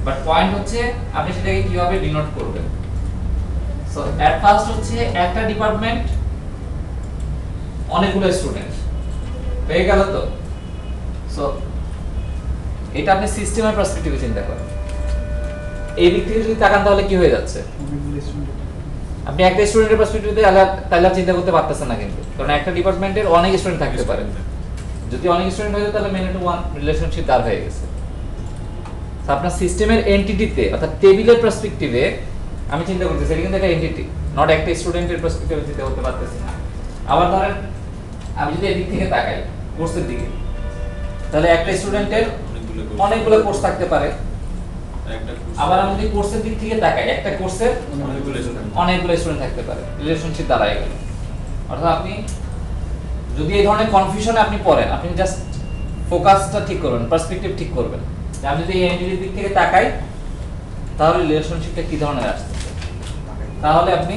S1: But point হচ্ছে আপনি সেটাকে কিভাবে ডিনোট করবেন। সো এট ফার্স্ট হচ্ছে একটা ডিপার্টমেন্ট অনেকগুলো স্টুডেন্ট হয়ে গেল তো। সো এটা আপনি সিস্টেমের পার্সপেক্টিভে চিন্তা করেন। এই দিক থেকে যদি তাকান তাহলে কি হয়ে যাচ্ছে, আপনি একটা স্টুডেন্টের পার্সপেক্টিভে তাহলে চিন্তা করতে পারতেছেন না, কিন্তু কারণ একটা ডিপার্টমেন্টের অনেক স্টুডেন্ট থাকতে পারে। যদি অনেক স্টুডেন্ট হয়ে যায় তাহলে মেন টু ওয়ান রিলেশনশিপ দাঁড় হয়ে গেছে। তো আপনার সিস্টেমের এন্টিটিতে অর্থাৎ টেবিলের পার্সপেক্টিভে আমি চিন্তা করতেছি, এটা কিন্তু একটা এন্টিটি, নট একটা স্টুডেন্টের পার্সপেক্টিভে চিন্তা করতে পারতেছি না। আবার ধরেন আমি যদি এদিক থেকে তাকাই কোর্সের দিকে, তাহলে একটা স্টুডেন্টের অনেকগুলো কোর্স থাকতে পারে। আবার আমি যদি কোর্সের দিক থেকে তাকাই, একটা কোর্সের অনেকগুলো স্টুডেন্ট থাকতে পারে, রিলেশনশিপ দাঁড়ায় গেল। অর্থাৎ আপনি যদি এই ধরনের কনফিউশনে আপনি পড়েন, আপনি জাস্ট ফোকাসটা ঠিক করবেন, পার্সপেক্টিভ ঠিক করবেন। আমি যদি এই এন্টিটির দিক থেকে তাকাই তাহলে রিলেশনশিপটা কি ধরনের আসছে, তাহলে আপনি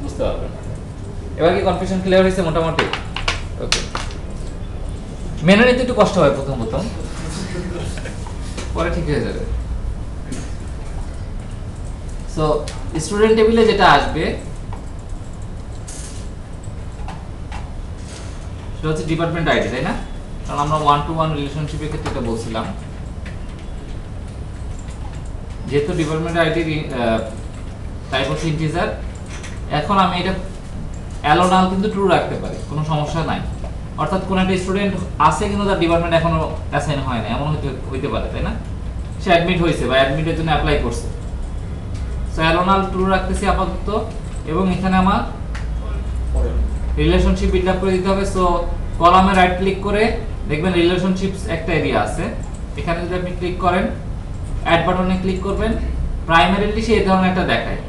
S1: বুঝতে পারবেন। এবার কি কনফিউশন ক্লিয়ার হয়েছে মোটামুটি? ওকে, মেনে নিতে একটু কষ্ট হয় প্রথম প্রথম, পরে ঠিক হয়ে যাবে। সো স্টুডেন্ট টেবিলে যেটা আসবে সেটা হচ্ছে ডিপার্টমেন্ট আইডি, তাই না? কারণ আমরা 1-to-1 রিলেশনশিপের ক্ষেত্রে এটা বলছিলাম, যেহেতু ডিপার্টমেন্ট আইডি টাইপ হচ্ছে ইন্টিজার। এখন আমি এটা অ্যালোনাল কিন্তু ট্রু রাখতে পারি, কোনো সমস্যা নাই। অর্থাৎ কোন একটা স্টুডেন্ট আছে কিন্তু তার ডিপার্টমেন্ট এখনো অ্যাসাইন হয় না, এমন হইতে পারে, তাই না? সে অ্যাডমিট হয়েছে বা অ্যাডমিটের জন্য অ্যাপ্লাই করছে। সো অ্যালোনাল ট্রু রাখতেছি আপাতত, এবং এখানে আমার রিলেশনশিপ বিল্ড আপ করে দিতে হবে। সো কলামে রাইট ক্লিক করে দেখবেন রিলেশনশিপস একটা এরিয়া আছে, এখানে যদি আপনি ক্লিক করেন অ্যাড বাটনে ক্লিক করবেন, প্রাইমারিলি সে এই ধরনের একটা দেখায়।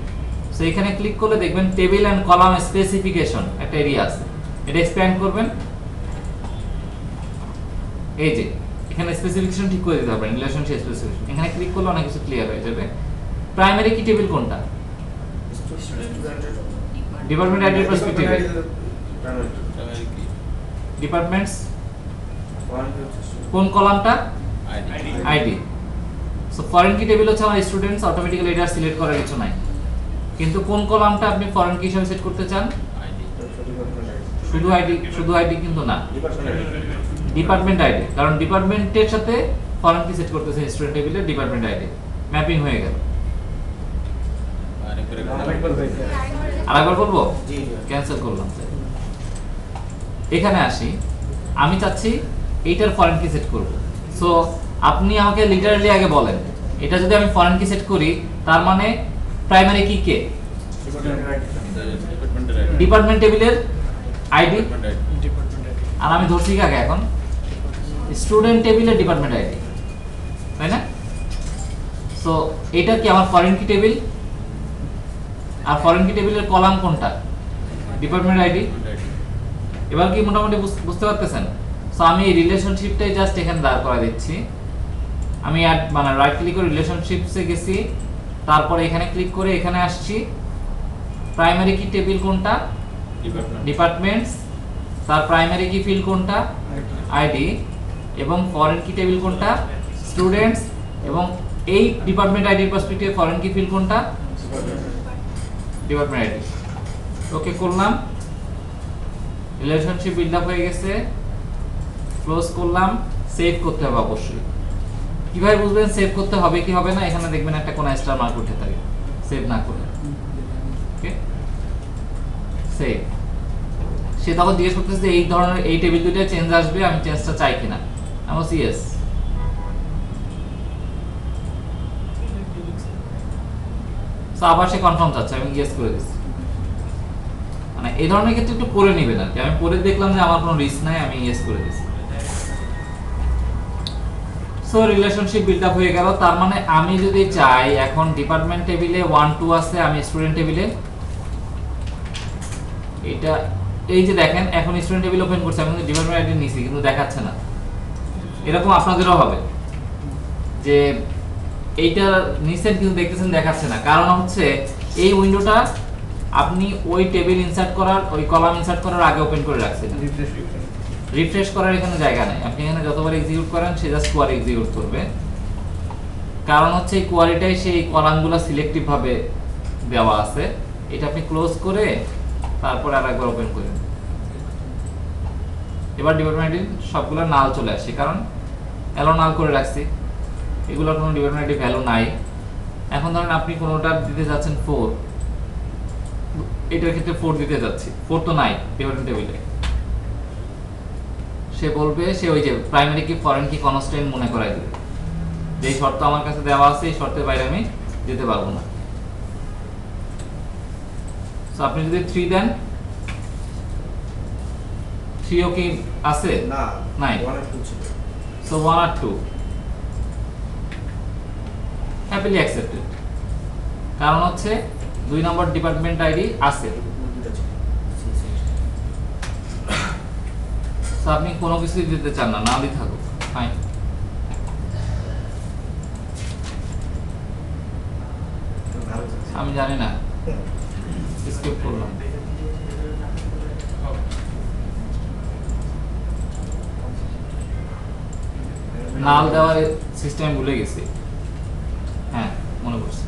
S1: সো এখানে ক্লিক করলে দেখবেন টেবিল এন্ড কলাম স্পেসিফিকেশন একটা এরিয়া আছে, এটা এক্সপ্যান্ড করবেন। এই যে এখানে স্পেসিফিকেশন ঠিক করে দিতে হবে, রিলেশনশিপ স্পেসিফিকেশন, এখানে ক্লিক করলে অনেক কিছু ক্লিয়ার হয়ে যাবে। প্রাইমারি কি টেবিল কোনটা? ডিপার্টমেন্ট আইডির পার্সপেক্টিভে ডিপার্টমেন্টস কোন কলামটা? ID. So foreign key table হচ্ছে আমার স্টুডেন্টস, অটোমেটিক্যালি এটা সিলেক্ট করার কিছু নাই। কিন্তু কোন কলামটা আপনি ফরেন কি হিসেবে সেট করতে চান? শুধু আইডি, শুধু আইডি কিন্তু না, ডিপার্টমেন্ট আইডি। কারণ ডিপার্টমেন্টের সাথে ফরেন কি সেট করতেছে স্টুডেন্ট টেবিলে ডিপার্টমেন্ট আইডি, ম্যাপিং হয়ে গেল। আরেকবার বলবো, ক্যান্সেল করলাম। এখানে আসি, আমি চাচ্ছি এইটার ফরেন কি সেট করব। সো আপনি আমাকে লিটারালি আগে বলেন, এটা যদি আমি ফরেন কি সেট করি তার মানে প্রাইমারি কি কে? ডিপার্টমেন্ট টেবিলের আইডি। আর আমি ধরছি কাকে এখন? স্টুডেন্ট টেবিলের ডিপার্টমেন্ট আইডি, তাই না? সো এটা কি আমার ফরেন কি টেবিল? আর ফরেন কি টেবিলের কলাম কোনটা? Department ID. এবার কি মোটামুটি বুঝতে পারতেছেন? সো আমি এই রিলেশনশিপটাই জাস্ট এখানে দাঁড় করা দিচ্ছি। আমি মানে রাইট ক্লিক করে রিলেশনশিপসে গেছি, তারপরে এখানে ক্লিক করে এখানে আসছি। প্রাইমারি কি টেবিল কোনটা? ডিপার্টমেন্টস। তার প্রাইমারি কি ফিল্ড কোনটা? আইডি। এবং ফরেন কি টেবিল কোনটা? স্টুডেন্টস। এবং এই ডিপার্টমেন্ট আইডির পার্সপেক্টিভে ফরেন কি ফিল্ড কোনটা? Department ID. ওকে করলাম, রিলেশনশিপ বিল্ড আপ হয়ে গেছে, ক্লোজ করলাম। সেভ করতে হবে অবশ্যই। কিভাবে বুঝবেন সেভ করতে হবে কি হবে না? এখানে দেখবেন একটা কোন স্টার মার্ক উঠে থাকে সেভ না করলে। ওকে, সেভ। সে তখন জিজ্ঞেস করতেছে যে এই ধরনের এই টেবিল দুটো চেঞ্জ আসবে, আমি চেঞ্জটা চাই কিনা। আমি বলছি ইয়েস। সো আবার সে কনফার্ম চাচ্ছে, আমি ইয়েস করে দিচ্ছি। মানে এই ধরনের ক্ষেত্রে একটু পড়ে নেবেন আর কি। আমি পড়ে দেখলাম যে আমার কোনো রিস্ক নাই, আমি ইয়েস করে দিচ্ছি। সো রিলেশনশিপ বিল্ড আপ হয়ে গেল। তার মানে আমি যদি চাই এখন ডিপার্টমেন্ট টেবিলে 1-2 আছে, আমি স্টুডেন্ট টেবিলে এটা এই যে দেখেন এখন স্টুডেন্ট টেবিল ওপেন করছি, আমি কিন্তু ডিপার্টমেন্ট আইডি নিছি কিন্তু দেখাচ্ছে না। এরকম আপনাদেরও হবে যে এইটা নিছেন কিন্তু দেখতেছেন দেখাচ্ছে না। কারণ হচ্ছে এই উইন্ডোটা আপনি ওই টেবিল ইনসার্ট করার, ওই কলাম ইনসার্ট করার আগে ওপেন করে রাখছেন। রিফ্রেশ করার এখানে জায়গা নাই। আপনি এখানে যতবার এক্সিকিউট করেন সে জাস্ট কোয়ারি এক্সিকিউট করবে। কারণ হচ্ছে এই কোয়ারিটাই সেই কলামগুলো সিলেক্টিভ ভাবে দেওয়া আছে। এটা আপনি ক্লোজ করে তারপর আরেকবার ওপেন করেন। এবার ডিপার্টমেন্ট আইডি সবগুলো নাল চলে আসে, কারণ অ্যালো নাল করে রাখছি, এগুলোর কোনো ডিপার্টমেন্ট আইডি ভ্যালু নাই। এখন ধরেন আপনি কোনোটা দিতে যাচ্ছেন 4, এটার ক্ষেত্রে 4 দিতে যাচ্ছি, 4 তো নাই ডিপার্টমেন্ট টেবিলে। সে বলবে, সে ওই যে প্রাইমারি কি ফরেন কি কনস্ট্যান্ট মনে করাই দেবে, যে শর্ত আমার কাছে দেওয়া আছে এই শর্তের বাইরে আমি দিতে পারবো না। সো আপনি যদি 3 দেন, 3 ও কি আছে?
S3: না,
S1: নাই।
S3: 1 আর 2 ছিল।
S1: সো 1 আর 2 হ্যাপিলি অ্যাকসেপ্টেড, কারণ হচ্ছে 2 নম্বর ডিপার্টমেন্ট আইডি আছে।
S3: দুটো ছিল।
S1: সো আপনি কোনো কিছুই দিতে চান না, নালই থাকুক, ফাইন। আমি জানি না, স্কিপ করলাম। নাল দেওয়ার সিস্টেম ভুলে গেছি, হ্যাঁ মনে পড়ছে,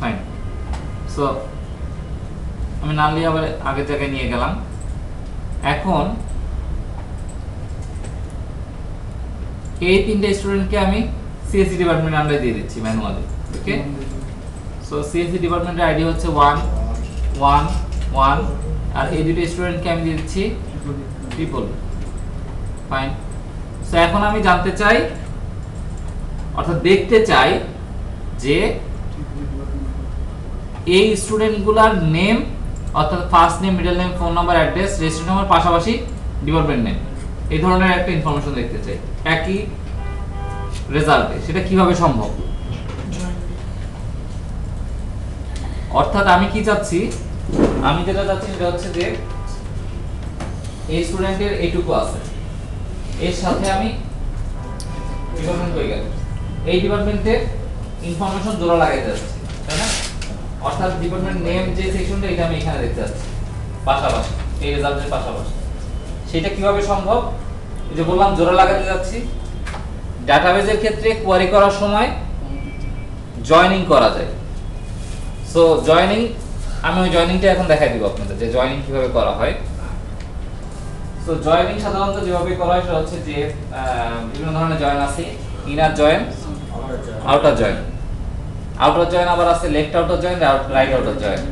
S1: ফাইন। সো আমি নাল দিয়ে আবার আগের জায়গায় নিয়ে গেলাম। এখন এই 3টে স্টুডেন্টকে আমি সিএসসি ডিপার্টমেন্ট আন্ডারে দিয়ে দিচ্ছি ম্যানুয়ালি, ওকে। সো সিএসসি ডিপার্টমেন্টের আইডি হচ্ছে 1 1 1, আর এই দুটো স্টুডেন্টকে আমি দিয়ে দিচ্ছি ট্রিপল, ফাইন। সো এখন আমি জানতে চাই, অর্থাৎ দেখতে চাই যে এই স্টুডেন্টগুলোর নেম, অর্থাৎ first name, middle name, phone number, address, registration number, পাশাপাশি ডিপার্টমেন্ট নেম, এই ধরনের একটা ইনফরমেশন দেখতে চাই একই রেজাল্টে। সেটা কিভাবে সম্ভব? অর্থাৎ আমি কি চাচ্ছি, আমি যেটা চাচ্ছি সেটা হচ্ছে যে এই স্টুডেন্টের এইটুকু আছে, এর সাথে আমি ডিপার্টমেন্ট হয়ে গেল, এই ডিপার্টমেন্টের ইনফরমেশন জোড়া লাগাইতে যাচ্ছি, তাই না? অর্থাৎ ডিপার্টমেন্ট নেম যে সেকশনটা, এটা আমি এখানে দেখতে যাচ্ছি পাশাপাশি, এই রেজাল্টের পাশাপাশি। সেটা কিভাবে সম্ভব? এই যে বললাম জোড়া লাগাতে যাচ্ছি। ডাটাবেজের ক্ষেত্রে কোয়ারি করার সময় জয়েনিং করা যায়। সো জয়েনিং, আমি ওই জয়েনিংটা এখন দেখাই দিব আপনাদের, যে জয়েনিং কিভাবে করা হয়। সো জয়েনিং সাধারণত যেভাবে করা হয় সেটা হচ্ছে যে বিভিন্ন ধরনের জয়েন আছে, inner join, outer join. Outer join আবার আছে left outer join, right outer join.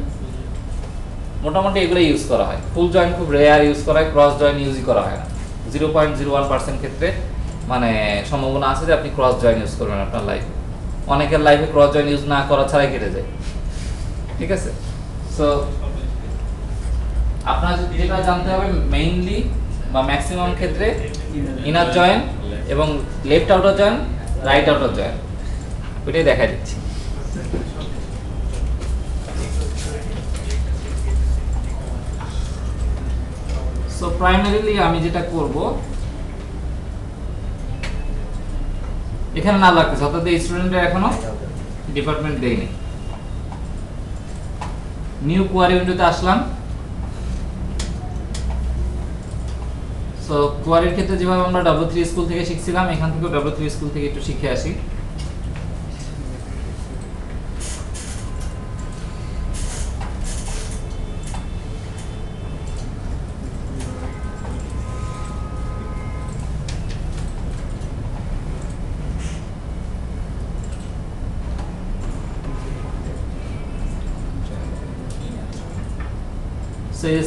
S1: মোটামুটি এগুলো ইউজ করা হয়। ফুল জয়েন খুব রেয়ার ইউজ করা হয়, ক্রস জয়েন ইউজই করা হয় না। 0.01% ক্ষেত্রে মানে সম্ভাবনা আছে যে আপনি ক্রস জয়েন ইউজ করবেন আপনার লাইফে। অনেকের লাইফে ক্রস জয়েন ইউজ না করা ছাড়াই কেটে যায়, ঠিক আছে। সো আপনার যেটা জানতে হবে মেইনলি বা ম্যাক্সিমাম ক্ষেত্রে ইনার জয়েন এবং left outer join, right outer join, ওইটাই দেখা দিচ্ছি। সো প্রাইমারিলি আমি যেটা করব, এখানে না লাগতেছে, অর্থাৎ এই স্টুডেন্টরা এখনো ডিপার্টমেন্ট দেয়নি। নিউ কোয়ারি উইন্ডোতে আসলাম। সো কোয়ারির ক্ষেত্রে যেভাবে আমরা W3 স্কুল থেকে শিখছিলাম, এখান থেকে W3 স্কুল থেকে একটু শিখে আসি।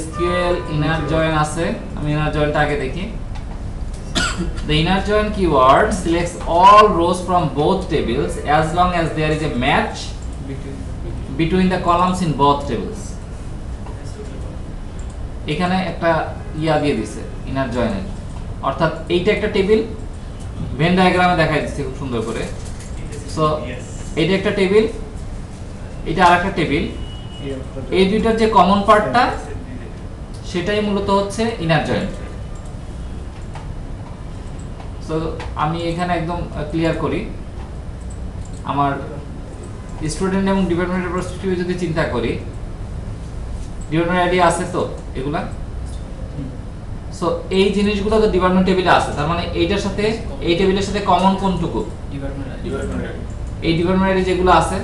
S1: SQL inner join আছে, আমি inner joinটা আগে দেখি। The inner join keyword selects all rows from both tables as long as there is a match between the columns in both tables. এখানে একটা ইয়া দিয়ে দিছে inner join এর, অর্থাৎ এইটা একটা টেবিল, ভেন ডায়াগ্রামে দেখাই দিচ্ছে খুব সুন্দর করে। সো এইটা একটা টেবিল, এটা আরেকটা টেবিল, এই দুইটার যে কমন পার্টটা সেটাই মূলত হচ্ছে ইনার জয়েন্ট। সো আমি এখানে একদম ক্লিয়ার করি, আমার স্টুডেন্ট এবং ডিপার্টমেন্টের পার্সপেক্টিভে যদি চিন্তা করি, ডিপার্টমেন্ট আইডি আছে তো এগুলা। সো এই জিনিসগুলো তো ডিপার্টমেন্ট টেবিলে আছে, তার মানে এইটার সাথে এই টেবিলের সাথে কমন কোনটুকু? এই ডিপার্টমেন্ট আইডি যেগুলো আছে।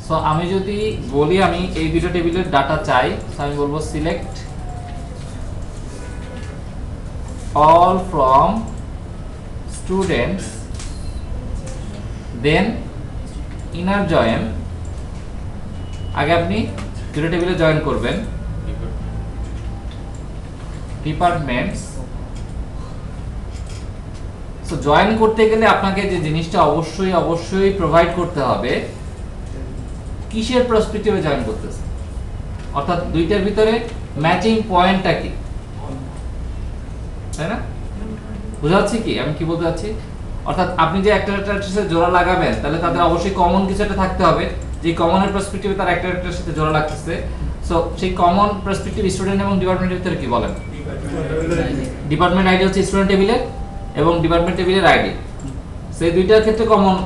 S1: সো আমি যদি বলি আমি এই দুটো টেবিলের ডাটা চাই, so আমি বলবো select all from students, then inner join, আগে আপনি দুটো টেবিলে জয়েন করবেন ডিপার্টমেন্টস। সো জয়েন করতে গেলে আপনাকে যে জিনিসটা অবশ্যই প্রোভাইড করতে হবে, কিসের পার্সপেক্টিভে জয়েন করতেছে, অর্থাৎ দুইটার ভিতরে ম্যাচিং পয়েন্টটা কি, তাই না? বুঝা যাচ্ছে কি আমি কি বলতে চাচ্ছি? অর্থাৎ আপনি যে একটা সাথে জোড়া লাগাবেন তাহলে তাদের অবশ্যই কমন কিছু একটা থাকতে হবে, যে কমনের পার্সপেক্টিভে তার একটা সাথে জোড়া লাগতেছে। সো সেই কমন পার্সপেক্টিভ স্টুডেন্ট এবং ডিপার্টমেন্টের ভিতরে কি বলেন? ডিপার্টমেন্ট আইডি হচ্ছে স্টুডেন্ট টেবিলের এবং ডিপার্টমেন্ট টেবিলের আইডি, সেই দুইটার ক্ষেত্রে কমন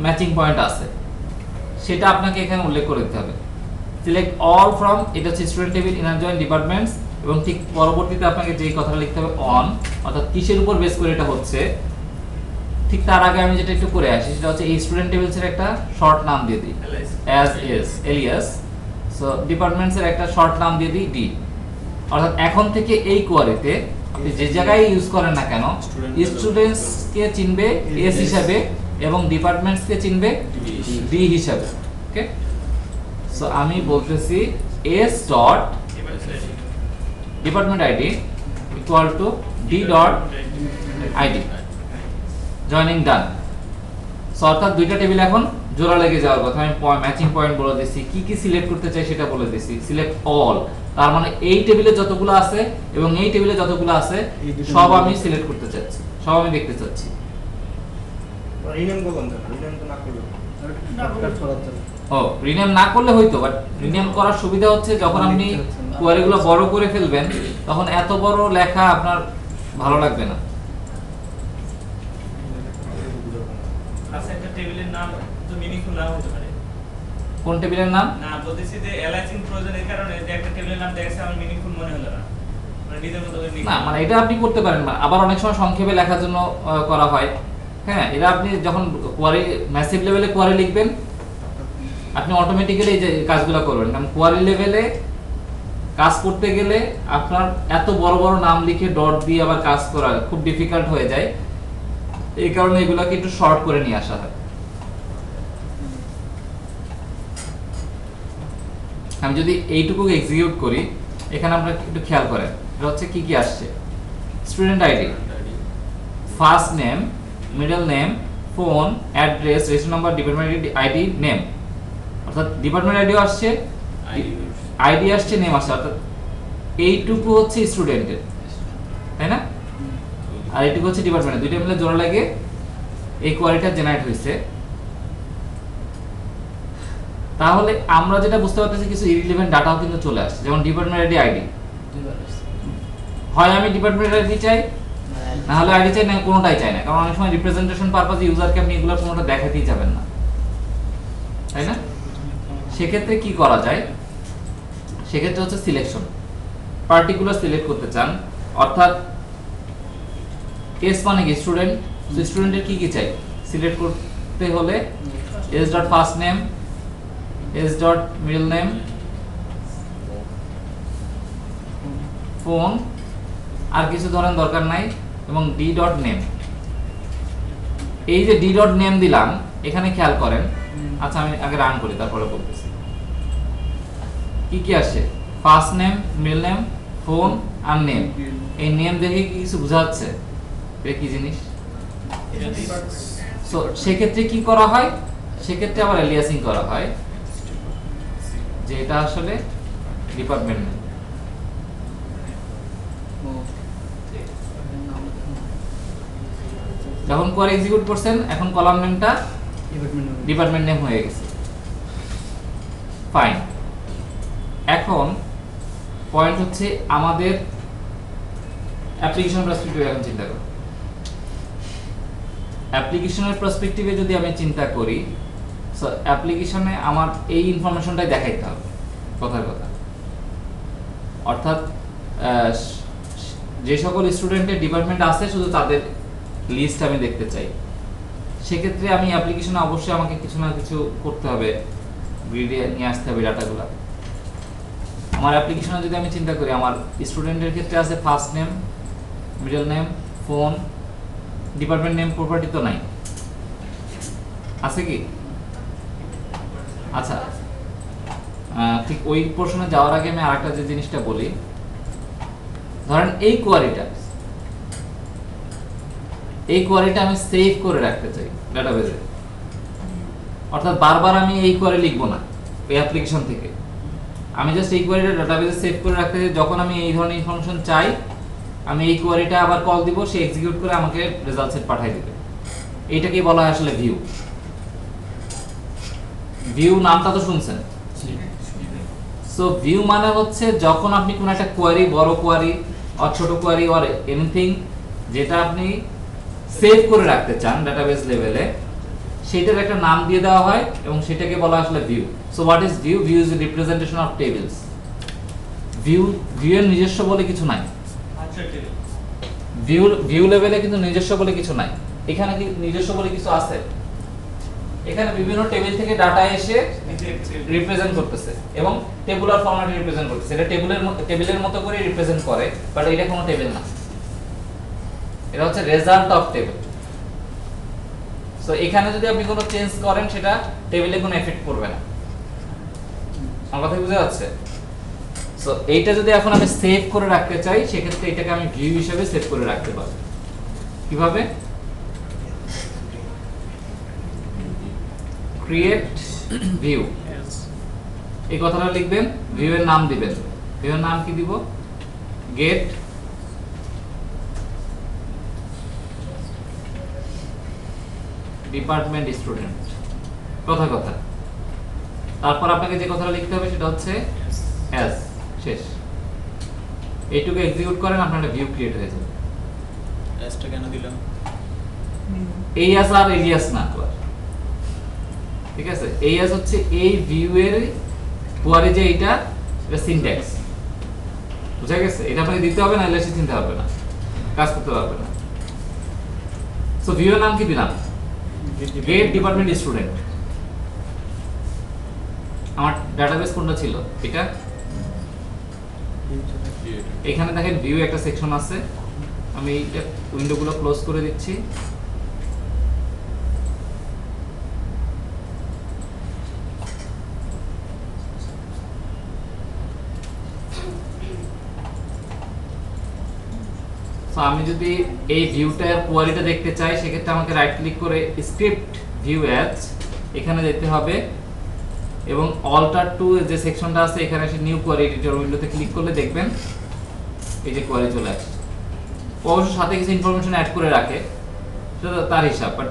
S1: ম্যাচিং পয়েন্ট আছে, সেটা আপনাকে এখানে উল্লেখ করে দিতে হবে। সিলেক্ট অল ফ্রম, এটা হচ্ছে student table, inner join departments, এবং ঠিক পরবর্তীতে আপনাকে যেই কথাটা লিখতে হবে অন, অর্থাৎ কিসের উপর বেস করে এটা হচ্ছে। ঠিক তার আগে আমি যেটা একটু করে আসি সেটা হচ্ছে এই স্টুডেন্ট টেবিলসের একটা শর্ট নাম দিয়ে দিই অ্যাজ ইজ এলিয়াস, সো ডিপার্টমেন্টসের একটা শর্ট নাম দিয়ে দিই ডি। অর্থাৎ এখন থেকে এই কোয়ারিতে আপনি যে জায়গায় ইউজ করেন না কেন স্টুডেন্টস কে চিনবে এস হিসাবে এবং ডিপার্টমেন্টস কে চিনবে ডি হিসাবে। ওকে, সো আমি বলতেছি S dot department ID equal two D dot ID, joining ডান। সো অর্থাৎ দুইটা টেবিল এখন জোড়া লেগে যাওয়ার কথা। আমি ম্যাচিং পয়েন্ট বলে দিছি, কি কি সিলেক্ট করতে চাই সেটা বলে দিছি। সিলেক্ট অল, তার মানে এই টেবিলে যতগুলো আছে এবং এই টেবিলে যতগুলো আছে সব আমি সিলেক্ট করতে চাচ্ছি, সব আমি দেখতে চাচ্ছি।
S3: রিনেম করলাম না, রিনেম তো না করলে
S1: ও রিনেম না করলে হয়তো, বাট রিনেম করার সুবিধা হচ্ছে যখন আপনি কোয়ারিগুলো বড় করে ফেলবেন তখন এত বড় লেখা আপনার ভালো লাগবে না।
S5: আচ্ছা, একটা টেবিলের নাম তো মিনিংফুল নাও হতে পারে।
S1: কোন টেবিলের নাম?
S5: না, বলতেছি যে অ্যালাইজিং প্রয়োজনের কারণে যে একটা টেবিলের নাম দেখছে আমার মিনিংফুল মনে হলো না, মানে নিজের মতো করে
S1: না, মানে এটা আপনি করতে পারেন না। আবার অনেক সময় সংক্ষেপে লেখার জন্য করা হয়। হ্যাঁ, এটা আপনি যখন কোয়ারি ম্যাসিভ লেভেলে কোয়ারি লিখবেন আপনি অটোমেটিক্যালি এই যে কাজগুলো করবেন, কারণ কোয়ারি লেভেলে কাজ করতে গেলে আপনার এত বড় বড় নাম লিখে ডট দিয়ে আবার কাজ করা খুব ডিফিকাল্ট হয়ে যায়। এই কারণে এগুলোকে একটু শর্ট করে নিয়ে আসা হয়। আমি যদি এইটুকু এক্সিকিউট করি, এখানে আমরা একটু খেয়াল করেন এটা হচ্ছে কি কি আসছে। Student ID, first name, middle name, phone, address, registration number, department ID, name. অর্থাৎ ডিপার্টমেন্ট আইডিও আসছে, আইডি আসছে, নেম আসছে। অর্থাৎ এইটুকু হচ্ছে স্টুডেন্টের, তাই না? আর এইটুকু হচ্ছে ডিপার্টমেন্টের। দুইটা মিলে জোড়া লাগে এই কোয়ারিটা জেনারেট হয়েছে। তাহলে আমরা যেটা বুঝতে পারতেছি কিছু ইরিলেভেন্ট ডাটাও কিন্তু চলে আসছে, যেমন ডিপার্টমেন্ট আইডি। হয় আমি ডিপার্টমেন্ট আইডি চাই, না হলে আইডি চাই, না কোনোটাই চাই না, কারণ অনেক সময় রিপ্রেজেন্টেশন পারপাসে ইউজারকে আপনি এগুলো কোনোটা দেখাতেই যাবেন না, তাই না? সেক্ষেত্রে কি করা যায়? সেক্ষেত্রে হচ্ছে সিলেকশন, পার্টিকুলার সিলেক্ট করতে চান। অর্থাৎ এস মানে কি স্টুডেন্ট, তো স্টুডেন্টের কি কি চাই সিলেক্ট করতে হলে S dot first name, S dot middle name, phone, আর কিছু ধরেন দরকার নাই, এবং ডি ডট নেম। এই যে ডি ডট নেম দিলাম এখানে খেয়াল করেন। আচ্ছা, আমি আগে রান করি তারপরে বলতেছি কি কি আসছে। First name, middle name, phone আর নেম। এই নেম দেখে কি কিছু বোঝা যাচ্ছে এটা কি জিনিস? সো সেক্ষেত্রে কি করা হয়? সেক্ষেত্রে আবার এলিয়াসিং করা হয়, যে এটা আসলে ডিপার্টমেন্ট নেম। যখন কোয়ারি এক্সিকিউট করছেন এখন কলাম নেমটা ডিপার্টমেন্ট নেম হয়ে গেছে। ফাইন। এখন পয়েন্ট হচ্ছে আমাদের অ্যাপ্লিকেশন পার্সপেক্টিভে এখন চিন্তা করব। অ্যাপ্লিকেশনের পার্সপেক্টিভে যদি আমি চিন্তা করি, সো অ্যাপ্লিকেশনে আমার এই ইনফরমেশনটাই দেখাইতে হবে কথার কথা। অর্থাৎ যে সকল স্টুডেন্টের ডিপার্টমেন্ট আছে শুধু তাদের লিস্ট আমি দেখতে চাই। সেক্ষেত্রে আমি অ্যাপ্লিকেশনে অবশ্যই আমাকে কিছু না কিছু করতে হবে, গ্রিডে নিয়ে আসতে হবে ডাটাগুলো। আমার অ্যাপ্লিকেশনে যদি আমি চিন্তা করি, আমার স্টুডেন্টের ক্ষেত্রে আছে first name, middle name, phone, department name, property তো নাই, আছে কি? আচ্ছা, ঠিক ওই পোর্শনে যাওয়ার আগে আমি আরেকটা যে জিনিসটা বলি, ধরেন এই কোয়ারিটা আমি সেভ করে রাখতে চাই ডাটাবেজে, অর্থাৎ বারবার আমি এই কোয়ারি লিখবো না এই অ্যাপ্লিকেশন থেকে, আমি জাস্ট এই কোয়ারিটা ডাটাবেজে সেভ করে রাখতে চাই। যখন আমি এই ধরনের ইনফরমেশন চাই, আমি এই কোয়ারিটা আবার কল দিব, সে এক্সিকিউট করে আমাকে রেজাল্ট সেট পাঠিয়ে দিবে। এইটাকেই বলা হয় আসলে ভিউ। ভিউ নামটা তো শুনছেন। সো ভিউ মানে হচ্ছে যখন আপনি কোনো একটা কোয়ারি, বড় কোয়ারি অর ছোট কোয়ারি অর এনিথিং, যেটা আপনি সেভ করে রাখতে চান ডাটাবেস লেভেলে, সেটার একটা নাম দিয়ে দেওয়া হয় এবং সেটাকে বলা আসলে view. So what is view? View is representation of tables. View এর নিজস্ব বলে কিছু নাই। ভিউ লেভেলে কিন্তু নিজস্ব বলে কিছু নাই। এখানে কি নিজস্ব বলে কিছু আছে? এখানে বিভিন্ন টেবিল থেকে ডাটা এসে রিপ্রেজেন্ট করতেছে এবং টেবুলার ফরম্যাটে রিপ্রেজেন্ট করতেছে। এটা টেবিলের মতো করে রিপ্রেজেন্ট করে, বাট এটা কোনো টেবিল না, এটা হচ্ছে রেজাল্ট অফ টেবিল। সো এখানে যদি আপনি কোনো চেঞ্জ করেন, সেটা টেবিলে কোনো এফেক্ট করবে না। আমার কথা বুঝা যাচ্ছে? সো এইটা যদি এখন আমি সেভ করে রাখতে চাই, সেক্ষেত্রে এটাকে আমি ভিউ হিসেবে সেভ করে রাখতে পারবো। কিভাবে? ক্রিয়েট ভিউ, এই কথাটা লিখবেন, ভিউ এর নাম দিবেন। ভিউ এর নাম কি দিব? Get department student. কথা তারপর আপনাকে যে কথাটা লিখতে হবে সেটা হচ্ছে অ্যাজ। শেষ। এইটুকু এক্সিকিউট করেন, আপনার একটা ভিউ ক্রিয়েট হয়ে যাবে।
S6: অ্যাজটা কেন দিলাম?
S1: এই অ্যাজ আর এলিয়াস না তো, ঠিক আছে? এই অ্যাজ হচ্ছে এই ভিউ এর পরে যে এটা সিনট্যাক্স, বুঝা গেছে? এটা আপনাকে দিতে হবে না, এলে সে চিনতে হবে না, কাজ করতে পারবে না। সো ভিউ এর নাম কি দিলাম? Get department student. আমার ডাটাবেস কোনটা ছিল? এটা। এখানে দেখেন ভিউ একটা সেকশন আছে, আমি এইটা উইন্ডোগুলো ক্লোজ করে দিচ্ছি। সো আমি যদি এই ভিউটার কোয়ালিটা দেখতে চাই, সেক্ষেত্রে আমাকে রাইট ক্লিক করে স্ক্রিপ্ট ভিউ অ্যাজ এখানে যেতে হবে এবং অল্টার টু যে সেকশনটা আছে এখানে এসে নিউ কোয়ারি এডিটর উইন্ডোতে ক্লিক করলে দেখবেন এই যে কোয়ারি চলে আসছে। অবশ্য সাথে কিছু ইনফরমেশন অ্যাড করে রাখে, সেটা তার হিসাব, বাট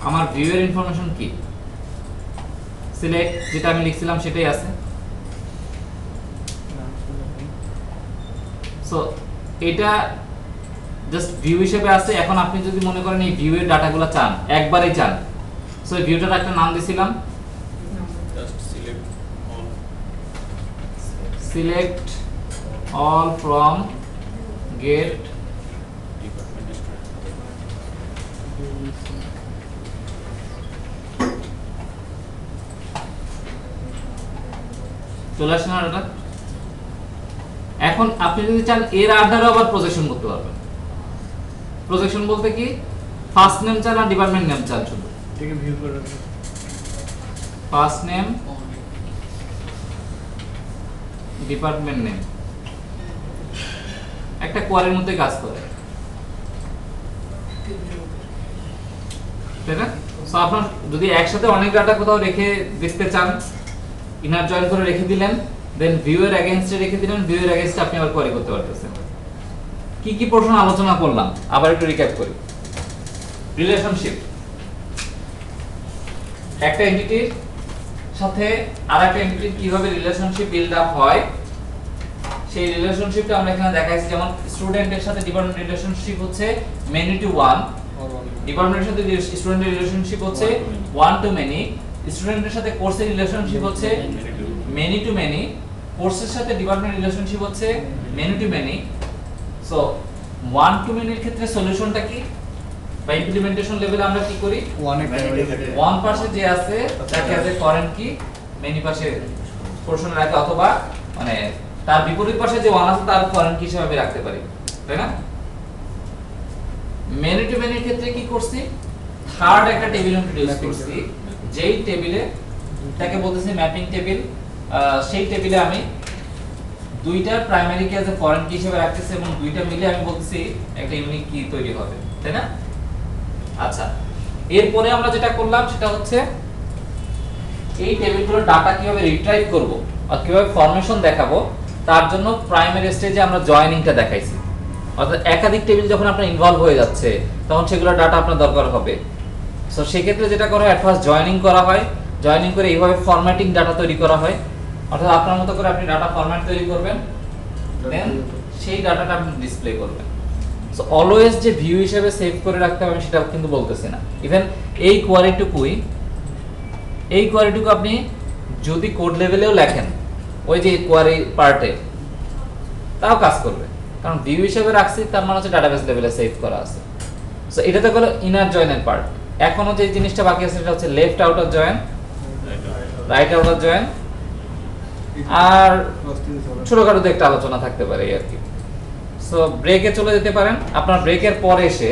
S1: আমার ভিউ এর ইনফরমেশন কি? সিলেক্ট, যেটা আমি লিখছিলাম সেটাই আছে। সো এটা জাস্ট ভিউ হিসেবে আছে। এখন আপনি যদি মনে করেন এই ভিউ এর ডাটাগুলো চান, একবারেই চান, সো এই ভিউটার একটা নাম দিছিলাম,
S6: just
S1: select all from get
S6: department
S1: চলে আসছে না ডাটা? এখন আপনি যদি চান এর আন্ডারে আবার প্রজেকশন করতে পারবেন। প্রজেকশন বলতে কি? ফার্স্ট নেম চান আর ডিপার্টমেন্ট নেম চান, শুধু
S5: এটাকে ভিউ করে রাখুন।
S1: ফার্স্ট নেম, ডিপার্টমেন্ট নেম, একটা কোয়ারির মধ্যে কাজ করে, তাই না? সো আপনার যদি একসাথে অনেক ডাটা কোথাও রেখে দেখতে চান, ইনার জয়েন করে রেখে দিলেন, দেন ভিউ এর এগেইনস্টে রেখে দিলেন, ভিউ এর এগেইনস্টে আপনি আবার কোয়ারি করতে পারতেছেন। কি কি প্রশ্ন আলোচনা করলাম আবার একটু রিক্যাপ করি। রিলেশনশিপ, একটা এন্টিটির সাথে আরেকটা এন্টিটির কিভাবে রিলেশনশিপ বিল্ড আপ হয়, সেই রিলেশনশিপটা আমরা এখানে দেখাইছি। যেমন স্টুডেন্টের সাথে ডিপার্টমেন্ট রিলেশনশিপ হচ্ছে মেনি টু ওয়ান, ডিপার্টমেন্টের সাথে স্টুডেন্টের রিলেশনশিপ হচ্ছে ওয়ান টু মেনি, স্টুডেন্টের সাথে কোর্সের রিলেশনশিপ হচ্ছে মেনি টু মেনি, কোর্সের সাথে ডিপার্টমেন্ট রিলেশনশিপ হচ্ছে many to many. So one to মেনির ক্ষেত্রে সলিউশনটা কি বা ইমপ্লিমেন্টেশন লেভেলে আমরা কি করি? 1% যে আছে তাকে অ্যাজ এ ফরেন কি মেইন পাশে পোরশনে রাখি, অথবা মানে তার বিপরীত পাশে যে ওয়ান আছে তার ফরেন কি হিসেবে আমি রাখতে পারি, তাই না? মেনি টু মেনির ক্ষেত্রে কি করছি, থার্ড একটা টেবিল ইন্ট্রোডিউস করছি, যেই টেবিলে এটাকে বলতেছি ম্যাপিং টেবিল। সেই টেবিলে আমি দুইটা প্রাইমারি কি আছে ফরেন কি হিসেবে রাখতেছি এবং দুইটা মিলে আমি বলতেছি একটা ইউনিক কি তৈরি হবে, তাই না? আচ্ছা, এরপরে আমরা যেটা করলাম সেটা হচ্ছে এই টেবিলগুলোর ডাটা কিভাবে রিট্রাইভ করব আর কিভাবে ফরমেশন দেখাবো, তার জন্য প্রাইমারি স্টেজে আমরা জয়েনিংটা দেখাইছি। অর্থাৎ একাধিক টেবিল যখন আপনার ইনভলভ হয়ে যাচ্ছে তখন সেগুলো ডাটা আপনার দরকার হবে। সো সেক্ষেত্রে যেটা করা হয়, অ্যাট ফার্স্ট জয়েনিং করা হয়, জয়েনিং করে এইভাবে ফরম্যাটিং ডাটা তৈরি করা হয়। অর্থাৎ আপনার মতো করে আপনি ডাটা ফরম্যাট তৈরি করবেন, দেন সেই ডাটাটা আপনি ডিসপ্লে করবেন। সো অলওয়েজ যে ভিউ হিসেবে সেভ করে রাখতে হবে সেটা কিন্তু বলতেছি না। ইভেন এই কোয়ারিটুকু আপনি যদি কোড লেভেলেও লেখেন ওই যে কোয়ারি পার্টে, তাও কাজ করবে, কারণ ভিউ হিসেবে রাখছি তার মানে হচ্ছে ডাটাবেস লেভেলে সেভ করা আছে। সো এটা তো হলো ইনার জয়েনের পার্ট। এখনো যে জিনিসটা বাকি আছে সেটা হচ্ছে left outer join, right outer join, আর ছোটখাটো একটা আলোচনা থাকতে পারে এই আর কি। সো ব্রেকে চলে যেতে পারেন। আপনার ব্রেকের পরে এসে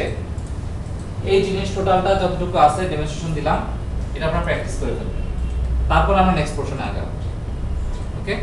S1: এই জিনিস টোটালটা যতটুকু আছে ডেমনস্ট্রেশন দিলাম, এটা আপনারা প্র্যাকটিস করে ফেলবেন, তারপর আমরা নেক্সট পোরশনে আগাবো। ওকে।